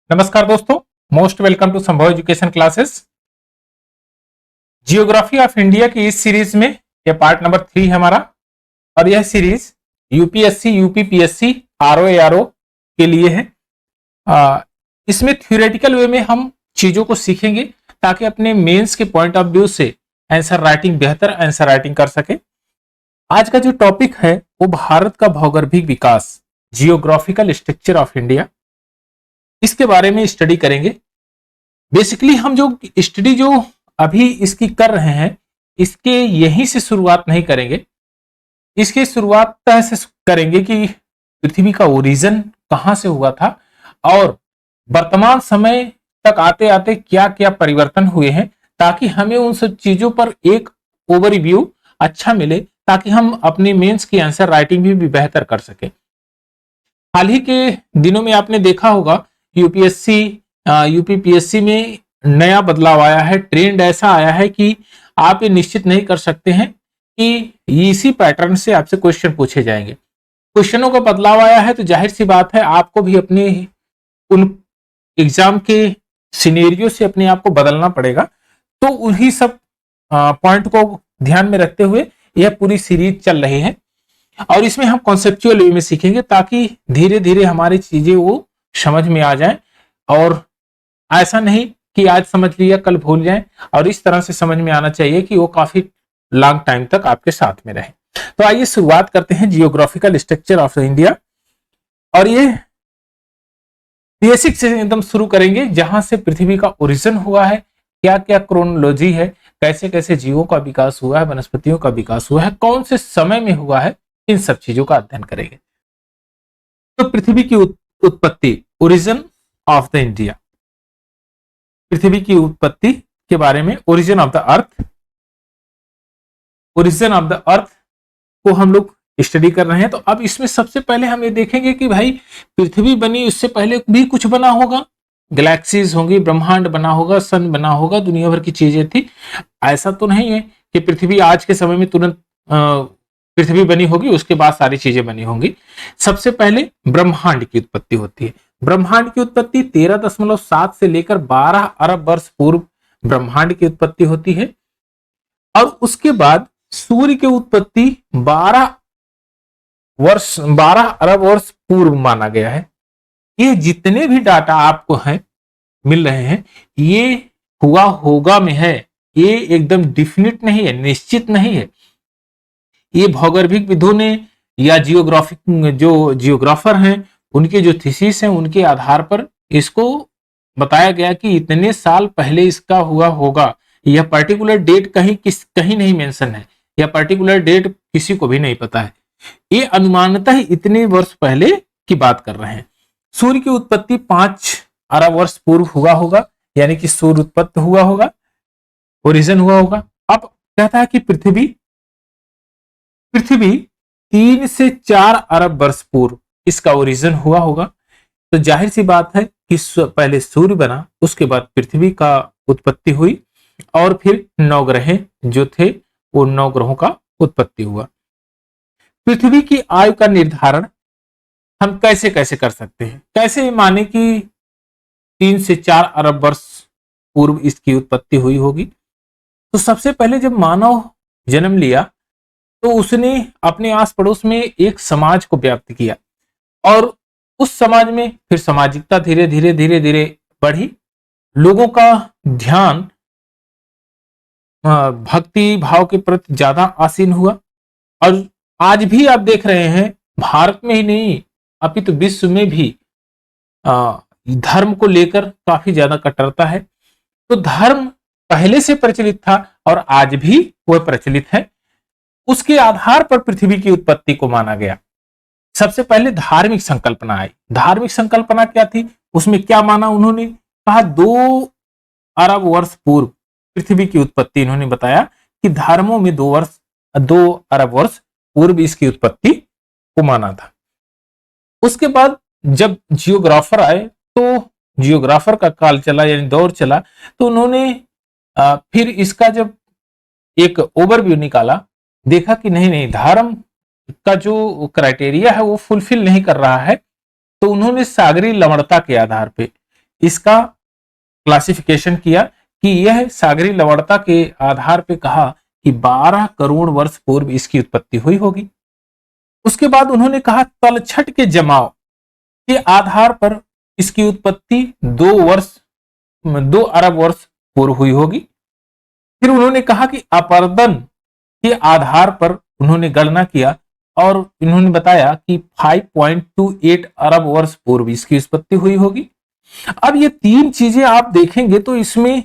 नमस्कार दोस्तों, most welcome to संभव education classes. Geography of India की इस सीरीज में यह पार्ट नंबर 3 है हमारा। और यह सीरीज यूपीएससी, यूपीपीएससी, आरओ के लिए है। इसमें थ्योरेटिकल वे में हम चीजों को सीखेंगे ताकि अपने मेंस के पॉइंट ऑफ व्यू से आंसर राइटिंग, बेहतर आंसर राइटिंग कर सके। आज का जो टॉपिक है वो भारत का भौगोलिक विकास, जियोग्राफिकल स्ट्रक्चर ऑफ इंडिया, इसके बारे में स्टडी करेंगे। बेसिकली हम जो स्टडी जो अभी इसकी कर रहे हैं, इसके यहीं से शुरुआत नहीं करेंगे। इसकी शुरुआत ऐसे करेंगे कि पृथ्वी का ओरिजिन कहां से हुआ था और वर्तमान समय तक आते आते क्या क्या परिवर्तन हुए हैं, ताकि हमें उन सब चीजों पर एक ओवरव्यू अच्छा मिले, ताकि हम अपने मेंस की आंसर राइटिंग भी बेहतर कर सके। हाल ही के दिनों में आपने देखा होगा यूपीएससी, यूपीपीएससी में नया बदलाव आया है। ट्रेंड ऐसा आया है कि आप ये निश्चित नहीं कर सकते हैं कि इसी पैटर्न से आपसे क्वेश्चन पूछे जाएंगे। क्वेश्चनों का बदलाव आया है तो जाहिर सी बात है आपको भी अपने उन एग्जाम के सिनेरियो से अपने आप को बदलना पड़ेगा। तो उन्हीं सब पॉइंट को ध्यान में रखते हुए यह पूरी सीरीज चल रही है और इसमें हम कॉन्सेप्चुअल वे में सीखेंगे, ताकि धीरे धीरे हमारी चीजें वो समझ में आ जाए और ऐसा नहीं कि आज समझ लिया कल भूल जाए, और इस तरह से समझ में आना चाहिए कि वो काफी लॉन्ग टाइम तक आपके साथ में रहे। तो आइए शुरुआत करते हैं जियोग्राफिकल स्ट्रक्चर ऑफ इंडिया। और ये बेसिक से एकदम शुरू करेंगे, जहां से पृथ्वी का ओरिजिन हुआ है, क्या क्या क्रोनोलॉजी है, कैसे कैसे जीवों का विकास हुआ है, वनस्पतियों का विकास हुआ है, कौन से समय में हुआ है, इन सब चीजों का अध्ययन करेंगे। तो पृथ्वी की उत्पत्ति, ओरिजिन ऑफ द इंडिया, पृथ्वी की उत्पत्ति के बारे में, origin of the earth, origin of the earth को हम लोग स्टडी कर रहे हैं। तो अब इसमें सबसे पहले हम ये देखेंगे कि भाई पृथ्वी बनी, उससे पहले भी कुछ बना होगा, गैलेक्सीज होंगी, ब्रह्मांड बना होगा, सन बना होगा, दुनिया भर की चीजें थी। ऐसा तो नहीं है कि पृथ्वी आज के समय में तुरंत पृथ्वी बनी होगी उसके बाद सारी चीजें बनी होंगी। सबसे पहले ब्रह्मांड की उत्पत्ति होती है। ब्रह्मांड की उत्पत्ति 13.7 से लेकर 12 अरब वर्ष पूर्व ब्रह्मांड की उत्पत्ति होती है। और उसके बाद सूर्य की उत्पत्ति 12 अरब वर्ष पूर्व माना गया है। ये जितने भी डाटा आपको हैं मिल रहे हैं, ये हुआ होगा में है, ये एकदम डिफिनिट नहीं है, निश्चित नहीं है। ये भौगोलिक विदों ने या जो जियोग्राफर हैं उनके जो थीसिस हैं उनके आधार पर इसको बताया गया कि इतने साल पहले इसका हुआ होगा। यह पर्टिकुलर डेट कहीं नहीं मेंशन है, यह पर्टिकुलर डेट किसी को भी नहीं पता है। ये अनुमानतः इतने वर्ष पहले की बात कर रहे हैं। सूर्य की उत्पत्ति 5 अरब वर्ष पूर्व हुआ होगा, यानी कि सूर्य उत्पत्ति हुआ होगा, ओरिजिन हुआ होगा। अब कहता है कि पृथ्वी 3 से 4 अरब वर्ष पूर्व इसका ओरिजिन हुआ होगा। तो जाहिर सी बात है कि पहले सूर्य बना, उसके बाद पृथ्वी का उत्पत्ति हुई और फिर 9 ग्रह जो थे वो 9 ग्रहों का उत्पत्ति हुआ। पृथ्वी की आयु का निर्धारण हम कैसे कैसे कर सकते हैं, कैसे माने कि 3 से 4 अरब वर्ष पूर्व इसकी उत्पत्ति हुई होगी। तो सबसे पहले जब मानव जन्म लिया तो उसने अपने आस पड़ोस में एक समाज को व्याप्त किया और उस समाज में फिर सामाजिकता धीरे धीरे बढ़ी। लोगों का ध्यान भक्ति भाव के प्रति ज्यादा आसीन हुआ। और आज भी आप देख रहे हैं, भारत में ही नहीं अपितु विश्व में भी धर्म को लेकर काफी ज्यादा कट्टरता है। तो धर्म पहले से प्रचलित था और आज भी वह प्रचलित है। उसके आधार पर पृथ्वी की उत्पत्ति को माना गया। सबसे पहले धार्मिक संकल्पना आई। धार्मिक संकल्पना क्या थी, उसमें क्या माना उन्होंने, कहा 2 अरब वर्ष पूर्व पृथ्वी की उत्पत्ति। इन्होंने बताया कि धर्मों में 2 अरब वर्ष पूर्व इसकी उत्पत्ति को माना था। उसके बाद जब जियोग्राफर आए तो जियोग्राफर का काल चला, यानी दौर चला, तो उन्होंने फिर इसका जब एक ओवरव्यू निकाला, देखा कि नहीं धर्म का जो क्राइटेरिया है वो फुलफिल नहीं कर रहा है। तो उन्होंने सागरी लवणता के आधार पे इसका क्लासिफिकेशन किया कि यह सागरी लवणता के आधार पर कहा कि 12 करोड़ वर्ष पूर्व इसकी उत्पत्ति हुई होगी। उसके बाद उन्होंने कहा तलछट के जमाव के आधार पर इसकी उत्पत्ति 2 अरब वर्ष पूर्व हुई होगी। फिर उन्होंने कहा कि अपर्दन के आधार पर उन्होंने गणना किया और इन्होंने बताया कि 5.28 अरब वर्ष पूर्व इसकी उत्पत्ति हुई होगी। अब ये तीन चीजें आप देखेंगे तो इसमें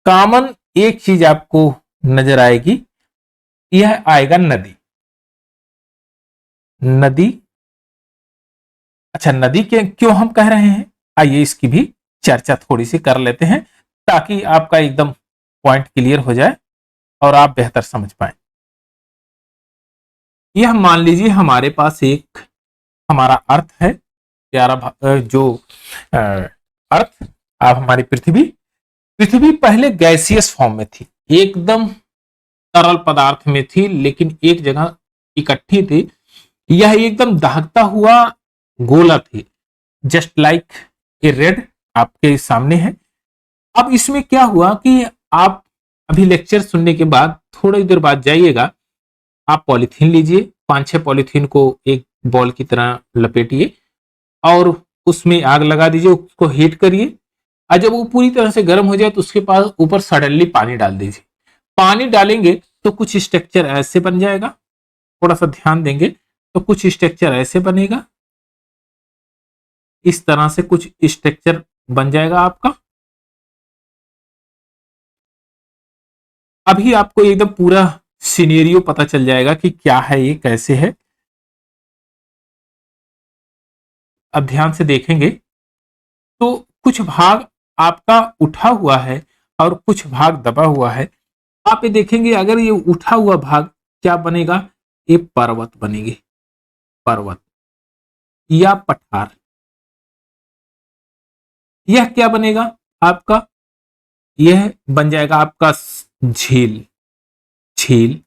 कॉमन एक चीज आपको नजर आएगी, यह आएगा नदी। नदी, अच्छा नदी के क्यों हम कह रहे हैं, आइए इसकी भी चर्चा थोड़ी सी कर लेते हैं ताकि आपका एकदम पॉइंट क्लियर हो जाए और आप बेहतर समझ पाए। यह मान लीजिए हमारे पास एक हमारा अर्थ है, प्यारा जो अर्थ, आप हमारी पृथ्वी पहले गैसियस फॉर्म में थी, एकदम तरल पदार्थ में थी, लेकिन एक जगह इकट्ठी थी। यह एकदम दहकता हुआ गोला थी, जस्ट लाइक ए रेड आपके सामने है। अब इसमें क्या हुआ कि आप अभी लेक्चर सुनने के बाद थोड़ी देर बाद जाइएगा, आप पॉलीथीन लीजिए, 5-6 पॉलीथीन को एक बॉल की तरह लपेटिए और उसमें आग लगा दीजिए, उसको हीट करिए और जब वो पूरी तरह से गर्म हो जाए तो उसके पास ऊपर सडनली पानी डाल दीजिए। पानी डालेंगे तो कुछ स्ट्रक्चर ऐसे बन जाएगा, थोड़ा सा ध्यान देंगे तो कुछ स्ट्रक्चर ऐसे बनेगा, इस तरह से कुछ स्ट्रक्चर बन जाएगा आपका। अभी आपको एकदम पूरा सिनेरियो पता चल जाएगा कि क्या है ये, कैसे है। अब ध्यान से देखेंगे तो कुछ भाग आपका उठा हुआ है और कुछ भाग दबा हुआ है। आप ये देखेंगे अगर ये उठा हुआ भाग क्या बनेगा, ये पर्वत बनेगी, पर्वत या पठार। यह क्या बनेगा आपका, यह बन जाएगा आपका झील, झील,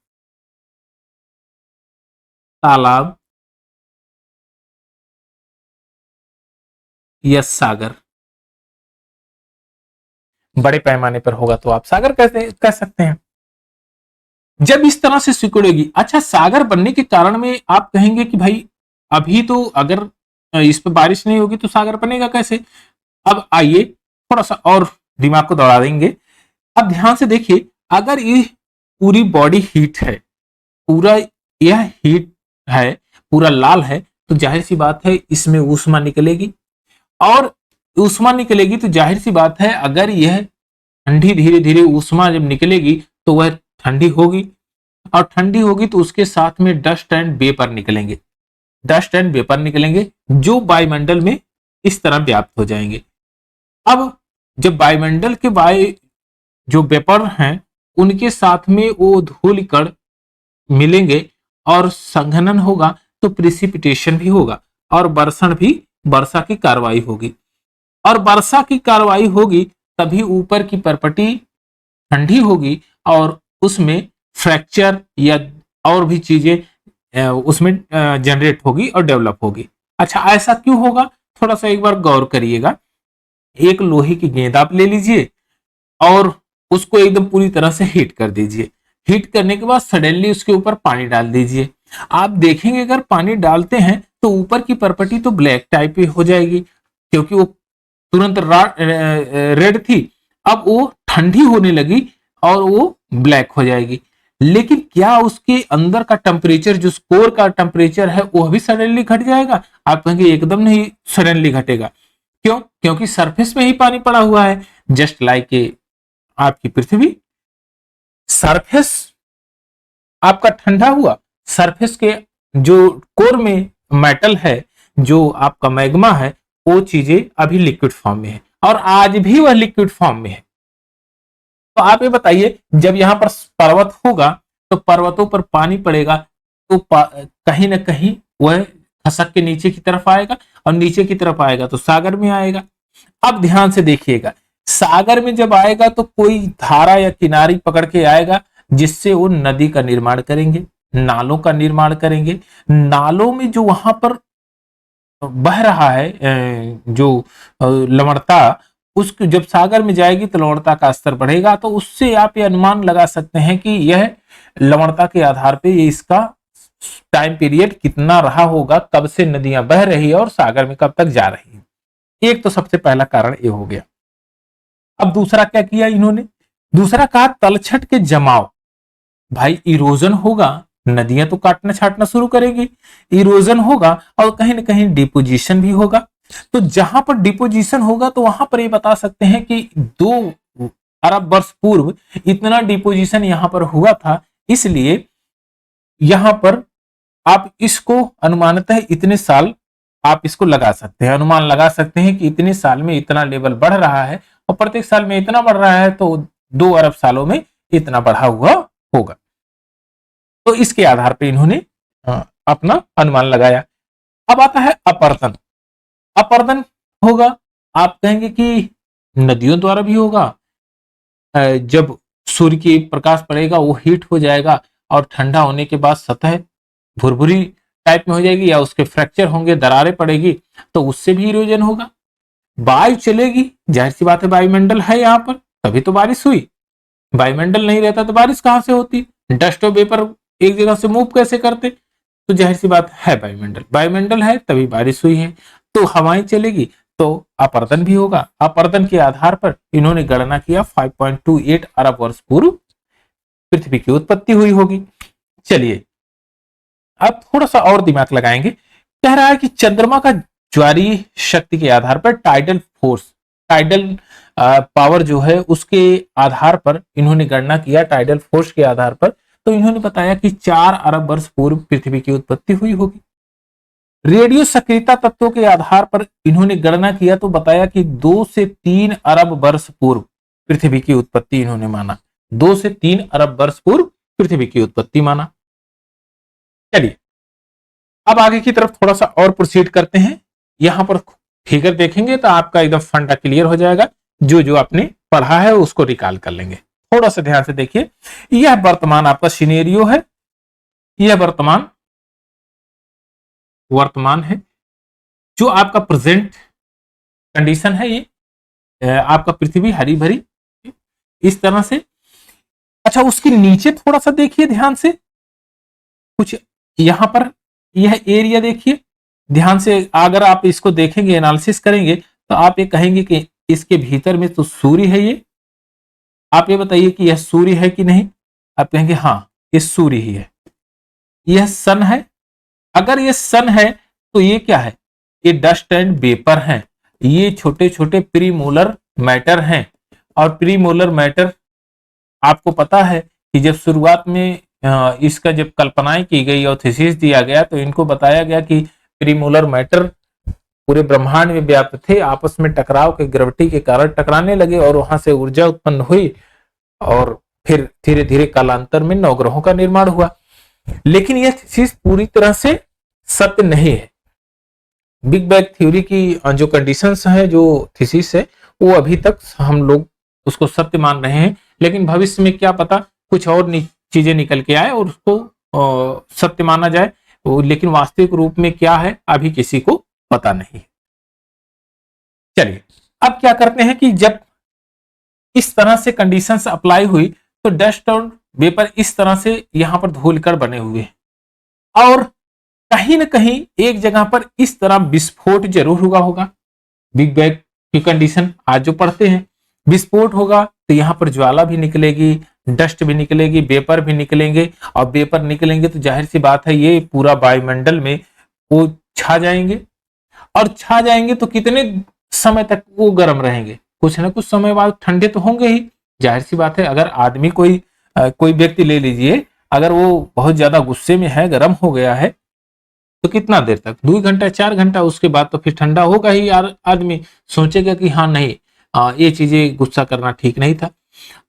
तालाब या सागर। बड़े पैमाने पर होगा तो आप सागर कह सकते हैं। जब इस तरह से सिकुड़ेगी, अच्छा सागर बनने के कारण में आप कहेंगे कि भाई अभी तो अगर इस पर बारिश नहीं होगी तो सागर बनेगा कैसे। अब आइए थोड़ा सा और दिमाग को दौड़ा देंगे। अब ध्यान से देखिए, अगर ये पूरी बॉडी हीट है, पूरा यह हीट है, पूरा लाल है, तो जाहिर सी बात है इसमें ऊष्मा निकलेगी और ऊष्मा निकलेगी तो जाहिर सी बात है अगर यह ठंडी, धीरे धीरे ऊष्मा जब निकलेगी तो वह ठंडी होगी और ठंडी होगी तो उसके साथ में डस्ट एंड वेपर निकलेंगे, डस्ट एंड वेपर निकलेंगे जो वायुमंडल में इस तरह व्याप्त हो जाएंगे। अब जब वायुमंडल के जो वेपर हैं उनके साथ में वो धूल कण मिलेंगे और संघनन होगा तो प्रिसिपिटेशन भी होगा और बरसण भी, वर्षा की कार्रवाई होगी और वर्षा की कार्रवाई होगी तभी ऊपर की परपटी ठंडी होगी और उसमें फ्रैक्चर या और भी चीजें उसमें जनरेट होगी और डेवलप होगी। अच्छा ऐसा क्यों होगा, थोड़ा सा एक बार गौर करिएगा। एक लोहे की गेंद आप ले लीजिए और उसको एकदम पूरी तरह से हीट कर दीजिए। हीट करने के बाद सडनली उसके ऊपर पानी डाल दीजिए। आप देखेंगे अगर पानी डालते हैं तो ऊपर की परपटी तो ब्लैक टाइप की हो जाएगी क्योंकि वो तुरंत रेड थी, अब वो ठंडी होने लगी और वो ब्लैक हो जाएगी। लेकिन क्या उसके अंदर का टेम्परेचर, जो कोर का टेम्परेचर है, वो भी सडनली घट जाएगा? आप कहेंगे एकदम नहीं सडनली घटेगा। क्यों? क्योंकि सरफेस में ही पानी पड़ा हुआ है, जस्ट लाइक आपकी पृथ्वी। सरफेस आपका ठंडा हुआ, सरफेस के जो कोर में मेटल है, जो आपका मैग्मा है, वो चीजें अभी लिक्विड फॉर्म में है और आज भी वह लिक्विड फॉर्म में है। तो आप ये बताइए, जब यहां पर पर्वत होगा तो पर्वतों पर पानी पड़ेगा तो कहीं ना कहीं वह खसक के नीचे की तरफ आएगा और नीचे की तरफ आएगा तो सागर में आएगा। अब ध्यान से देखिएगा, सागर में जब आएगा तो कोई धारा या किनारी पकड़ के आएगा जिससे वो नदी का निर्माण करेंगे, नालों का निर्माण करेंगे। नालों में जो वहां पर बह रहा है जो लवणता, उसको जब सागर में जाएगी तो लवणता का स्तर बढ़ेगा। तो उससे आप ये अनुमान लगा सकते हैं कि यह लवणता के आधार पे ये इसका टाइम पीरियड कितना रहा होगा, कब से नदियां बह रही है और सागर में कब तक जा रही है। एक तो सबसे पहला कारण ये हो गया। अब दूसरा क्या किया इन्होंने, दूसरा कहा तलछट के जमाव। भाई इरोजन होगा, नदियां तो काटना छाटना शुरू करेगी, इरोजन होगा और कहीं ना कहीं डिपोजिशन भी होगा। तो जहां पर डिपोजिशन होगा तो वहां पर ये बता सकते हैं कि 2 अरब वर्ष पूर्व इतना डिपोजिशन यहां पर हुआ था, इसलिए यहां पर आप इसको अनुमानतः इतने साल आप इसको लगा सकते हैं, अनुमान लगा सकते हैं कि इतने साल में इतना लेवल बढ़ रहा है और प्रत्येक साल में इतना बढ़ रहा है तो 2 अरब सालों में इतना बढ़ा हुआ होगा। तो इसके आधार पर इन्होंने अपना अनुमान लगाया। अब आता है अपर्दन। अपर्दन होगा, आप कहेंगे कि नदियों द्वारा भी होगा। जब सूर्य की प्रकाश पड़ेगा वो हीट हो जाएगा और ठंडा होने के बाद सतह भुरभुरी टाइप में हो जाएगी या उसके फ्रैक्चर होंगे, दरारें पड़ेगी, तो उससे भी इरोजन होगा। वायु चलेगी, जाहिर सी बात है वायुमंडल है यहाँ पर तभी तो बारिश हुई, वायुमंडल नहीं रहता तो बारिश कहां से होती, डस्ट और वेपर एक जगह से मूव कैसे करते, तो जाहिर सी बात है वायुमंडल, वायुमंडल है तभी बारिश हुई है। तो हवाएं चलेगी तो अपर्दन भी होगा। अपर्दन के आधार पर इन्होंने गणना किया 5.28 अरब वर्ष पूर्व पृथ्वी की उत्पत्ति हुई होगी। चलिए अब थोड़ा सा और दिमाग लगाएंगे। कह रहा है कि चंद्रमा का ज्वारीय शक्ति के आधार पर टाइडल फोर्स, टाइडल पावर जो है उसके आधार पर इन्होंने गणना किया, टाइडल फोर्स के आधार पर। तो इन्होंने बताया कि 4 अरब वर्ष पूर्व पृथ्वी की उत्पत्ति हुई होगी। रेडियो सक्रियता तत्वों के आधार पर इन्होंने गणना किया तो बताया कि 2 से 3 अरब वर्ष पूर्व पृथ्वी की उत्पत्ति इन्होंने माना, 2 से 3 अरब वर्ष पूर्व पृथ्वी की उत्पत्ति माना। चलिए अब आगे की तरफ थोड़ा सा और प्रोसीड करते हैं। यहां पर फिगर देखेंगे तो आपका एकदम फंडा क्लियर हो जाएगा, जो जो आपने पढ़ा है उसको रिकॉल कर लेंगे। थोड़ा सा ध्यान से देखिए, यह वर्तमान आपका सिनेरियो है, यह वर्तमान है, जो आपका प्रेजेंट कंडीशन है, ये आपका पृथ्वी हरी भरी इस तरह से। अच्छा उसके नीचे थोड़ा सा देखिए ध्यान से, कुछ यहां पर यह एरिया देखिए ध्यान से, अगर आप इसको देखेंगे एनालिसिस करेंगे तो आप ये कहेंगे कि इसके भीतर में तो सूर्य है। ये आप ये बताइए कि यह सूर्य है कि नहीं, आप कहेंगे हाँ ये सूर्य ही है। यह सन है, अगर ये सन है तो ये क्या है, ये डस्ट एंड वेपर है, ये छोटे छोटे प्रीमोलर मैटर हैं। और प्रीमोलर मैटर आपको पता है कि जब शुरुआत में इसका जब कल्पनाएं की गई और थीसिस दिया गया तो इनको बताया गया कि प्रीमोलर मैटर पूरे ब्रह्मांड में व्याप्त थे, आपस में टकराव के ग्रेविटी के कारण टकराने लगे और वहां से ऊर्जा उत्पन्न हुई और फिर धीरे धीरे कालांतर में नवग्रहों का निर्माण हुआ। लेकिन यह थीसिस पूरी तरह से सत्य नहीं है। बिग बैंग थ्योरी की जो कंडीशंस हैं, जो थीसिस है, वो अभी तक हम लोग उसको सत्य मान रहे हैं, लेकिन भविष्य में क्या पता कुछ और चीजें निकल के आए और उसको सत्य माना जाए, लेकिन वास्तविक रूप में क्या है अभी किसी को पता नहीं। चलिए अब क्या करते हैं कि जब इस तरह से कंडीशंस अप्लाई हुई तो डस्ट और वेपर इस तरह से यहां पर धूलकण बने हुए हैं और कहीं ना कहीं एक जगह पर इस तरह विस्फोट जरूर हुआ होगा। बिग बैंग की कंडीशन आज जो पढ़ते हैं, विस्फोट होगा तो यहां पर ज्वाला भी निकलेगी, डस्ट भी निकलेगी, वेपर भी निकलेंगे और वेपर निकलेंगे तो जाहिर सी बात है ये पूरा वायुमंडल में वो छा जाएंगे और छा जाएंगे तो कितने समय तक वो गर्म रहेंगे, कुछ ना कुछ समय बाद ठंडे तो होंगे ही। जाहिर सी बात है अगर आदमी कोई व्यक्ति ले लीजिए, अगर वो बहुत ज्यादा गुस्से में है, गर्म हो गया है तो कितना देर तक, 2 घंटा 4 घंटा, उसके बाद तो फिर ठंडा होगा ही। आदमी सोचेगा कि हाँ नहीं ये चीजें गुस्सा करना ठीक नहीं था।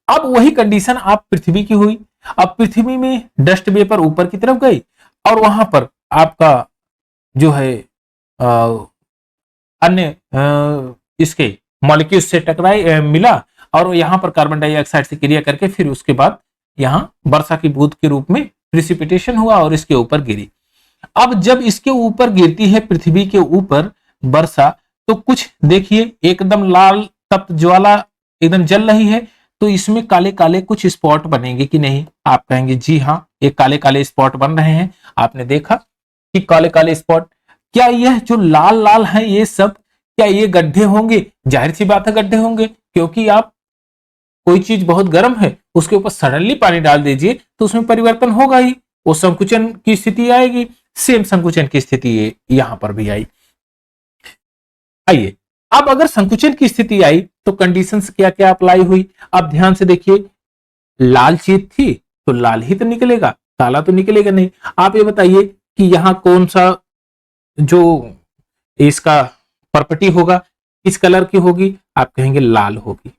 अब वही कंडीशन आप पृथ्वी की हुई। अब पृथ्वी में डस्ट वेपर ऊपर की तरफ गई और वहां पर आपका जो है अन्य इसके मॉलिक्यूल्स से टकराई मिला और यहां पर कार्बन डाइऑक्साइड से क्रिया करके फिर उसके बाद यहां वर्षा की बूंद के रूप में प्रिसिपिटेशन हुआ और इसके ऊपर गिरी। अब जब इसके ऊपर गिरती है पृथ्वी के ऊपर वर्षा, तो कुछ देखिए एकदम लाल तप्त ज्वाला एकदम जल रही है, तो इसमें काले काले कुछ स्पॉट बनेंगे कि नहीं? आप कहेंगे जी हाँ, ये काले काले स्पॉट बन रहे हैं। आपने देखा कि काले काले स्पॉट, क्या यह जो लाल लाल है ये सब, क्या ये गड्ढे होंगे? जाहिर सी बात है गड्ढे होंगे, क्योंकि आप कोई चीज बहुत गर्म है उसके ऊपर सडनली पानी डाल दीजिए तो उसमें परिवर्तन होगा ही, वो संकुचन की स्थिति आएगी। सेम संकुचन की स्थिति यहां पर भी आई। आइए, अब अगर संकुचन की स्थिति आई तो कंडीशंस क्या क्या अप्लाई हुई? अब ध्यान से देखिए, लाल चीज थी तो लाल ही तो निकलेगा, काला तो निकलेगा नहीं। आप ये बताइए कि यहां कौन सा जो इसका प्रॉपर्टी होगा, किस कलर की होगी? आप कहेंगे लाल होगी।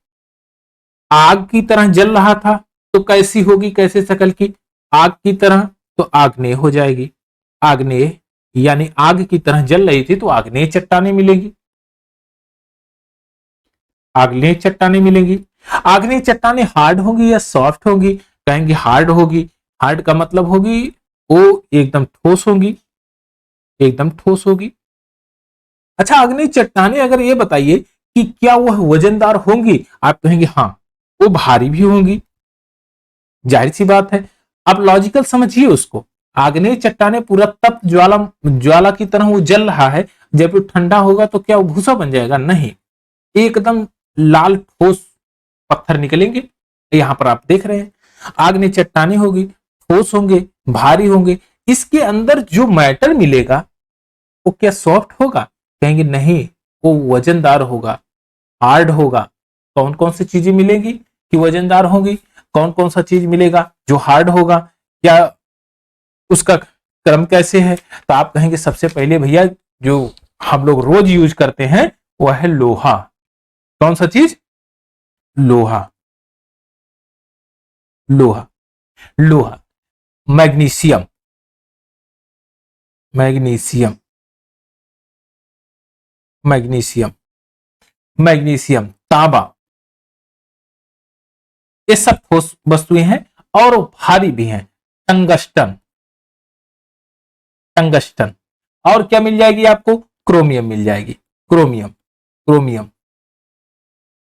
आग की तरह जल रहा था तो कैसी होगी, कैसे शक्ल की? आग की तरह तो आग्नेय हो जाएगी। आग्नेय यानी आग की तरह जल रही थी तो आग्नेय चट्टानें मिलेगी, आग्नेय चट्टानें मिलेंगी। आग्नेय चट्टानें हार्ड होंगी या सॉफ्ट होंगी? कहेंगे हार्ड होगी। हार्ड का मतलब होगी वो एकदम ठोस होंगी, एकदम ठोस होगी। अच्छा, आग्नेय चट्टानें अगर ये बताइए कि क्या वह वजनदार होंगी? आप कहेंगे हाँ, वो भारी भी होंगी, जाहिर सी बात है। अब लॉजिकल समझिए उसको, आग्नेय चट्टानें पूरा तप्त ज्वाला ज्वाला की तरह वो जल रहा है, जब वो ठंडा होगा तो क्या वो भूसा बन जाएगा? नहीं, एकदम लाल ठोस पत्थर निकलेंगे। यहां पर आप देख रहे हैं आग्नेय चट्टानें होगी, ठोस होंगे, भारी होंगे। इसके अंदर जो मैटर मिलेगा वो क्या सॉफ्ट होगा? कहेंगे नहीं, वो वजनदार होगा, हार्ड होगा। कौन कौन सी चीजें मिलेंगी कि वजनदार होगी? कौन कौन सा चीज मिलेगा जो हार्ड होगा? क्या उसका क्रम कैसे है? तो आप कहेंगे सबसे पहले भैया जो हम लोग रोज यूज करते हैं वह है लोहा। कौन सा चीज? लोहा, लोहा, लोहा। मैग्नीशियम, मैग्नीशियम, मैग्नीशियम, मैग्नीशियम, तांबा, ये सब ठोस वस्तुएं हैं और भारी भी हैं। Tungsten, tungsten. और क्या मिल जाएगी आपको? क्रोमियम मिल जाएगी, क्रोमियम, क्रोमियम।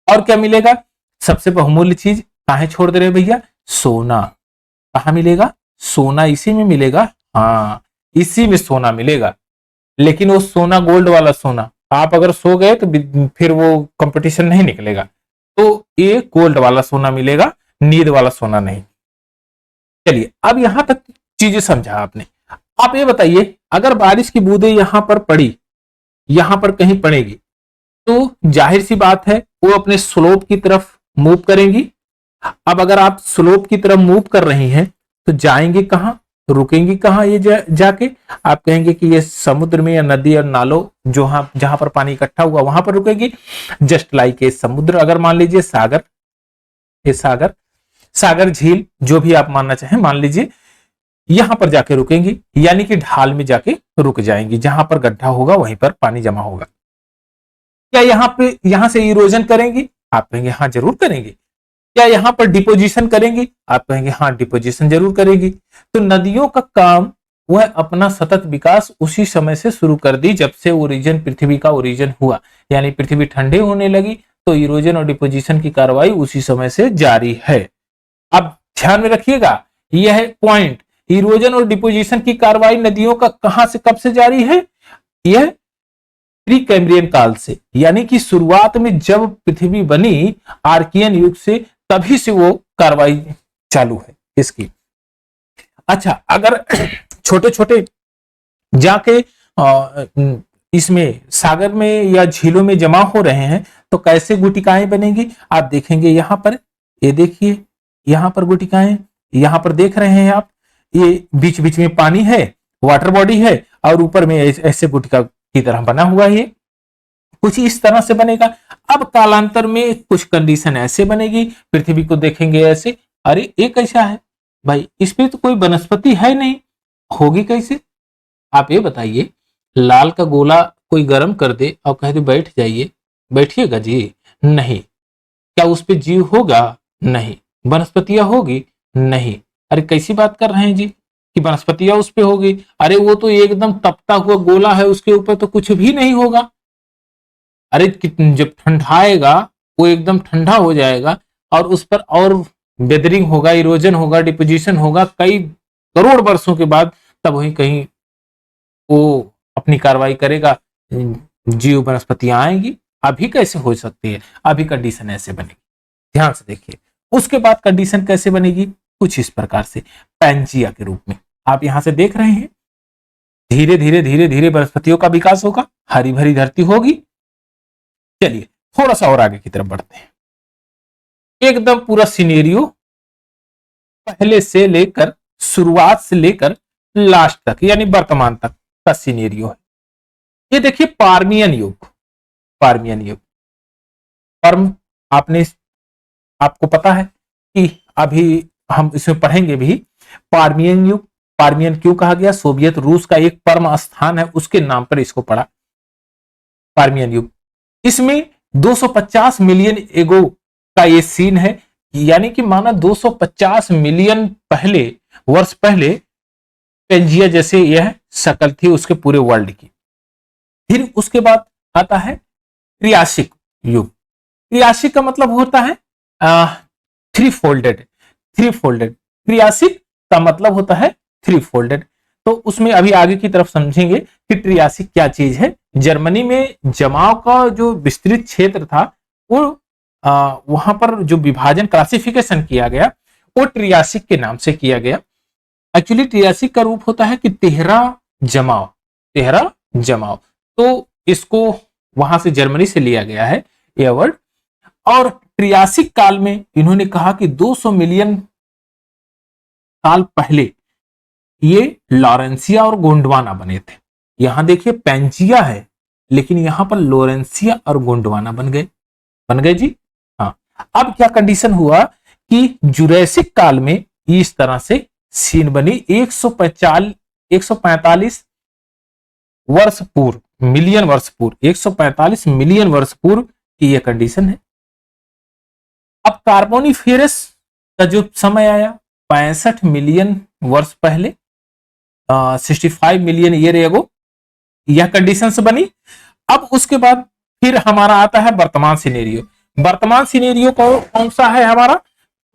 और क्या मिलेगा? सबसे बहुमूल्य चीज कहां छोड़ दे रहे भैया? सोना। कहां मिलेगा? सोना इसी में मिलेगा। हाँ, इसी में सोना मिलेगा, लेकिन वो सोना गोल्ड वाला सोना। आप अगर सो गए तो फिर वो कंपटीशन नहीं निकलेगा। तो ये गोल्ड वाला सोना मिलेगा, नींद वाला सोना नहीं। चलिए, अब यहां तक चीजें समझा आपने। आप ये बताइए, अगर बारिश की बूंदें यहां पर पड़ी, यहां पर कहीं पड़ेगी, तो जाहिर सी बात है वो अपने स्लोप की तरफ मूव करेंगी। अब अगर आप स्लोप की तरफ मूव कर रही हैं तो जाएंगे कहां, रुकेंगी कहां ये जाके? आप कहेंगे कि ये समुद्र में या नदी और नालों जहां पर पानी इकट्ठा हुआ वहां पर रुकेगी। जस्ट लाइक ये समुद्र, अगर मान लीजिए सागर, ये सागर, सागर झील, जो भी आप मानना चाहें मान लीजिए, यहां पर जाके रुकेंगी, यानी कि ढाल में जाके रुक जाएंगी। जहां पर गड्ढा होगा वहीं पर पानी जमा होगा। क्या यहां से इरोजन करेंगी? आप कहेंगे हाँ जरूर करेंगे। क्या यहां पर डिपोजिशन करेंगी? आप कहेंगे हाँ डिपोजिशन जरूर करेगी। तो नदियों का काम वह अपना सतत विकास उसी समय से शुरू कर दी जब से ओरिजिन, पृथ्वी का ओरिजिन हुआ, यानी पृथ्वी ठंडे होने लगी तो इरोजन और डिपोजिशन की कार्रवाई उसी समय से जारी है। अब ध्यान में रखिएगा यह पॉइंट, इरोजन और डिपोजिशन की कार्रवाई नदियों का कहां से कब से जारी है? यह प्री कैम्ब्रियन काल से, यानी कि शुरुआत में जब पृथ्वी बनी आर्कियन युग से, तभी से वो कार्रवाई चालू है इसकी। अच्छा, अगर छोटे छोटे जाके इसमें सागर में या झीलों में जमा हो रहे हैं तो कैसे गुटिकाएं बनेंगी? आप देखेंगे यहां पर, ये देखिए यहां पर गुटिकाएं, यहां पर देख रहे हैं आप, ये बीच बीच में पानी है, वाटर बॉडी है, और ऊपर में ऐसे गुटिका की तरह बना हुआ है। कुछ इस तरह से बनेगा। अब कालांतर में कुछ कंडीशन ऐसे बनेगी, पृथ्वी को देखेंगे ऐसे, अरे ये कैसा है भाई, इस पे तो कोई वनस्पति है नहीं, होगी कैसे? आप ये बताइए, लाल का गोला कोई गर्म कर दे और कह दे बैठ जाइए, बैठिएगा जी? नहीं। क्या उस पे जीव होगा? नहीं। वनस्पतियां होगी? नहीं। अरे कैसी बात कर रहे हैं जी कि वनस्पतियां उस पे होगी? अरे वो तो एकदम तपता हुआ गोला है, उसके ऊपर तो कुछ भी नहीं होगा। अरे जब ठंडाएगा वो एकदम ठंडा हो जाएगा और उस पर और वेदरिंग होगा, इरोजन होगा, डिपोजिशन होगा कई करोड़ वर्षों के बाद, तब वहीं कहीं वो अपनी कार्रवाई करेगा, जीव वनस्पतियां आएंगी। अभी कैसे हो सकती है? अभी कंडीशन ऐसे बनेगी, ध्यान से देखिए। उसके बाद कंडीशन कैसे बनेगी? कुछ इस प्रकार से, पैंजिया के रूप में आप यहां से देख रहे हैं। धीरे धीरे धीरे धीरे वनस्पतियों का विकास होगा, हरी भरी धरती होगी। चलिए थोड़ा सा और आगे की तरफ बढ़ते हैं। एकदम पूरा सिनेरियो पहले से लेकर, शुरुआत से लेकर लास्ट तक यानी वर्तमान तक का सिनेरियो है। ये देखिए पार्मियन युग। पार्मियन युग, पर्म आपने, आपको पता है कि अभी हम इसमें पढ़ेंगे भी। पार्मियन युग, पार्मियन क्यों कहा गया? सोवियत रूस का एक परम स्थान है, उसके नाम पर इसको पढ़ा पार्मियन युग। इसमें 250 मिलियन एगो का ये सीन है, यानी कि माना 250 मिलियन पहले, वर्ष पहले पेंजिया जैसे यह शक्ल थी उसके पूरे वर्ल्ड की। फिर उसके बाद आता है त्रियासिक युग। त्रियासिक का मतलब होता है थ्री फोल्डेड। थ्री फोल्डेड, त्रियासिक का मतलब होता है थ्री फोल्डेड। तो उसमें अभी आगे की तरफ समझेंगे कि त्रियासिक क्या चीज है। जर्मनी में जमाव का जो विस्तृत क्षेत्र था, वो वहां पर जो विभाजन, क्लासिफिकेशन किया गया, वो त्रियासिक के नाम से किया गया। एक्चुअली त्रियासिक का रूप होता है कि तिहरा जमाव, तिहरा जमाव। तो इसको वहां से, जर्मनी से लिया गया है यह वर्ड। और त्रियासिक काल में इन्होंने कहा कि 200 मिलियन साल पहले ये लॉरेंसिया और गोंडवाना बने थे। यहां देखिए पेंजिया है, लेकिन यहां पर लोरेंसिया और गोंडवाना बन गए। बन गए जी। हाँ, अब क्या कंडीशन हुआ कि जुरैसिक काल में इस तरह से सीन बनी। 145 वर्ष पूर्व, मिलियन वर्ष पूर्व, 145 मिलियन वर्ष पूर्व की यह कंडीशन है। अब कार्बोनिफेरस का जो समय आया 65 मिलियन वर्ष पहले, 65 मिलियन ईयर एगो, यह कंडीशन से बनी। अब उसके बाद फिर हमारा आता है वर्तमान सिनेरियो। वर्तमान सिनेरियो कौन सा है हमारा?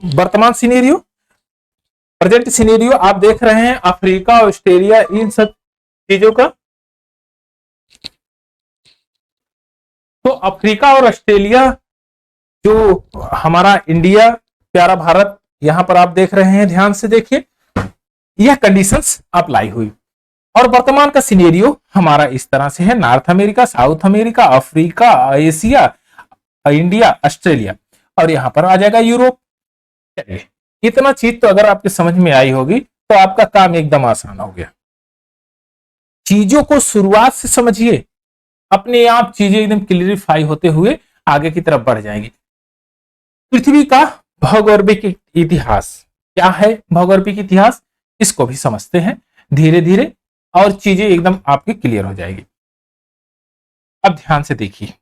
वर्तमान सिनेरियो, प्रेजेंट सिनेरियो आप देख रहे हैं अफ्रीका, ऑस्ट्रेलिया, इन सब चीजों का। तो अफ्रीका और ऑस्ट्रेलिया, जो हमारा इंडिया, प्यारा भारत, यहां पर आप देख रहे हैं, ध्यान से देखिए, यह कंडीशंस अप्लाई हुई। और वर्तमान का सिनेरियो हमारा इस तरह से है। North America, south America, Africa, Asia, India, Australia, और यहां पर आ जाएगा यूरोप। इतना चीज तो अगर आपके समझ में आई होगी तो आपका काम एकदम आसान हो गया। चीजों को शुरुआत से समझिए, अपने आप चीजें एकदम क्लियरिफाई होते हुए आगे की तरफ बढ़ जाएंगी। पृथ्वी का भौगोलिक इतिहास क्या है? भौगोलिक इतिहास, इसको भी समझते हैं धीरे धीरे और चीजें एकदम आपकी क्लियर हो जाएगी। अब ध्यान से देखिए,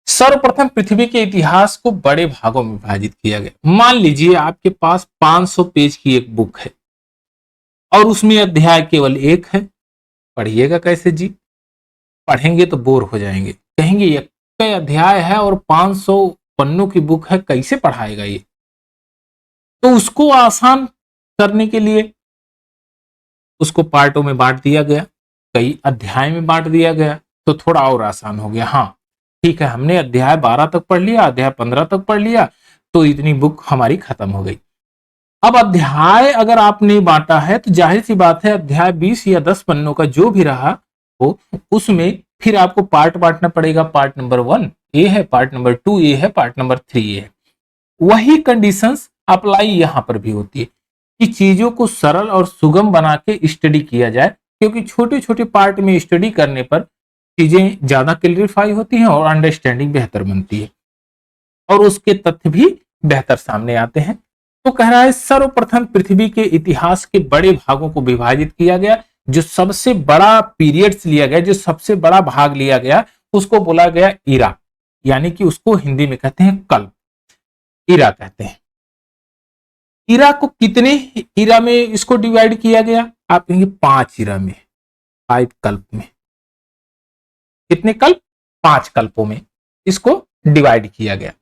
सर्वप्रथम पृथ्वी के इतिहास को बड़े भागों में विभाजित किया गया। मान लीजिए आपके पास 500 पेज की एक बुक है और उसमें अध्याय केवल एक है। पढ़िएगा कैसे जी? पढ़ेंगे तो बोर हो जाएंगे, कहेंगे एक अध्याय है और 500 पन्नों की बुक है, कैसे पढ़ाएगा ये? तो उसको आसान करने के लिए उसको पार्टों में बांट दिया गया, कई अध्याय में बांट दिया गया, तो थोड़ा और आसान हो गया। हाँ ठीक है, हमने अध्याय 12 तक पढ़ लिया, अध्याय 15 तक पढ़ लिया, तो इतनी बुक हमारी खत्म हो गई। अब अध्याय अगर आपने बांटा है तो जाहिर सी बात है अध्याय 20 या 10 पन्नों का जो भी रहा हो, उसमें फिर आपको पार्ट बांटना पड़ेगा। पार्ट नंबर 1 ए है, पार्ट नंबर 2 ए है, पार्ट नंबर 3 ए है। वही कंडीशंस अप्लाई यहां पर भी होती है कि चीजों को सरल और सुगम बना के स्टडी किया जाए, क्योंकि छोटे छोटे पार्ट में स्टडी करने पर चीजें ज्यादा क्लियरिफाई होती हैं और अंडरस्टैंडिंग बेहतर बनती है और उसके तथ्य भी बेहतर सामने आते हैं। तो कह रहा है सर्वप्रथम पृथ्वी के इतिहास के बड़े भागों को विभाजित किया गया। जो सबसे बड़ा पीरियड्स लिया गया, जो सबसे बड़ा भाग लिया गया, उसको बोला गया इरा, यानी कि उसको हिंदी में कहते हैं कल्प, इरा कहते हैं। इरा को कितने इरा में इसको डिवाइड किया गया? आप कहेंगे 5 इरा में, 5 कल्प में। कितने कल्प? 5 कल्पों में इसको डिवाइड किया गया।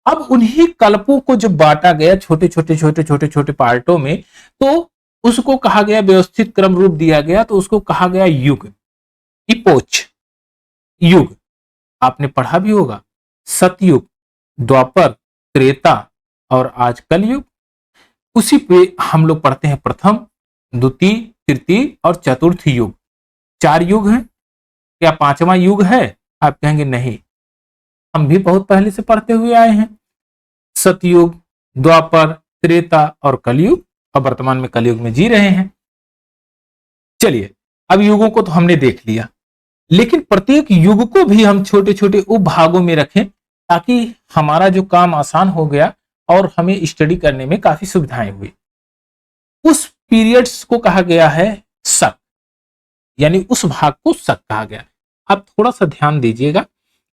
अब उन्हीं कल्पों को जब बांटा गया छोटे छोटे छोटे छोटे छोटे पार्टों में, तो उसको कहा गया, व्यवस्थित क्रम रूप दिया गया, तो उसको कहा गया युग, इपोच, युग। आपने पढ़ा भी होगा सतयुग, द्वापर, त्रेता और आज कलयुग। उसी पे हम लोग पढ़ते हैं प्रथम, द्वितीय, तृतीय और चतुर्थ युग। 4 युग हैं। क्या 5वां युग है? आप कहेंगे नहीं, हम भी बहुत पहले से पढ़ते हुए आए हैं। सतयुग, द्वापर, त्रेता और कलयुग, और वर्तमान में कलयुग में जी रहे हैं। चलिए, अब युगों को तो हमने देख लिया, लेकिन प्रत्येक युग को भी हम छोटे छोटे उपभागों में रखें ताकि हमारा जो काम आसान हो गया और हमें स्टडी करने में काफी सुविधाएं हुई। उस पीरियड्स को कहा गया है शक, यानी उस भाग को शक कहा गया। अब थोड़ा सा ध्यान दीजिएगा,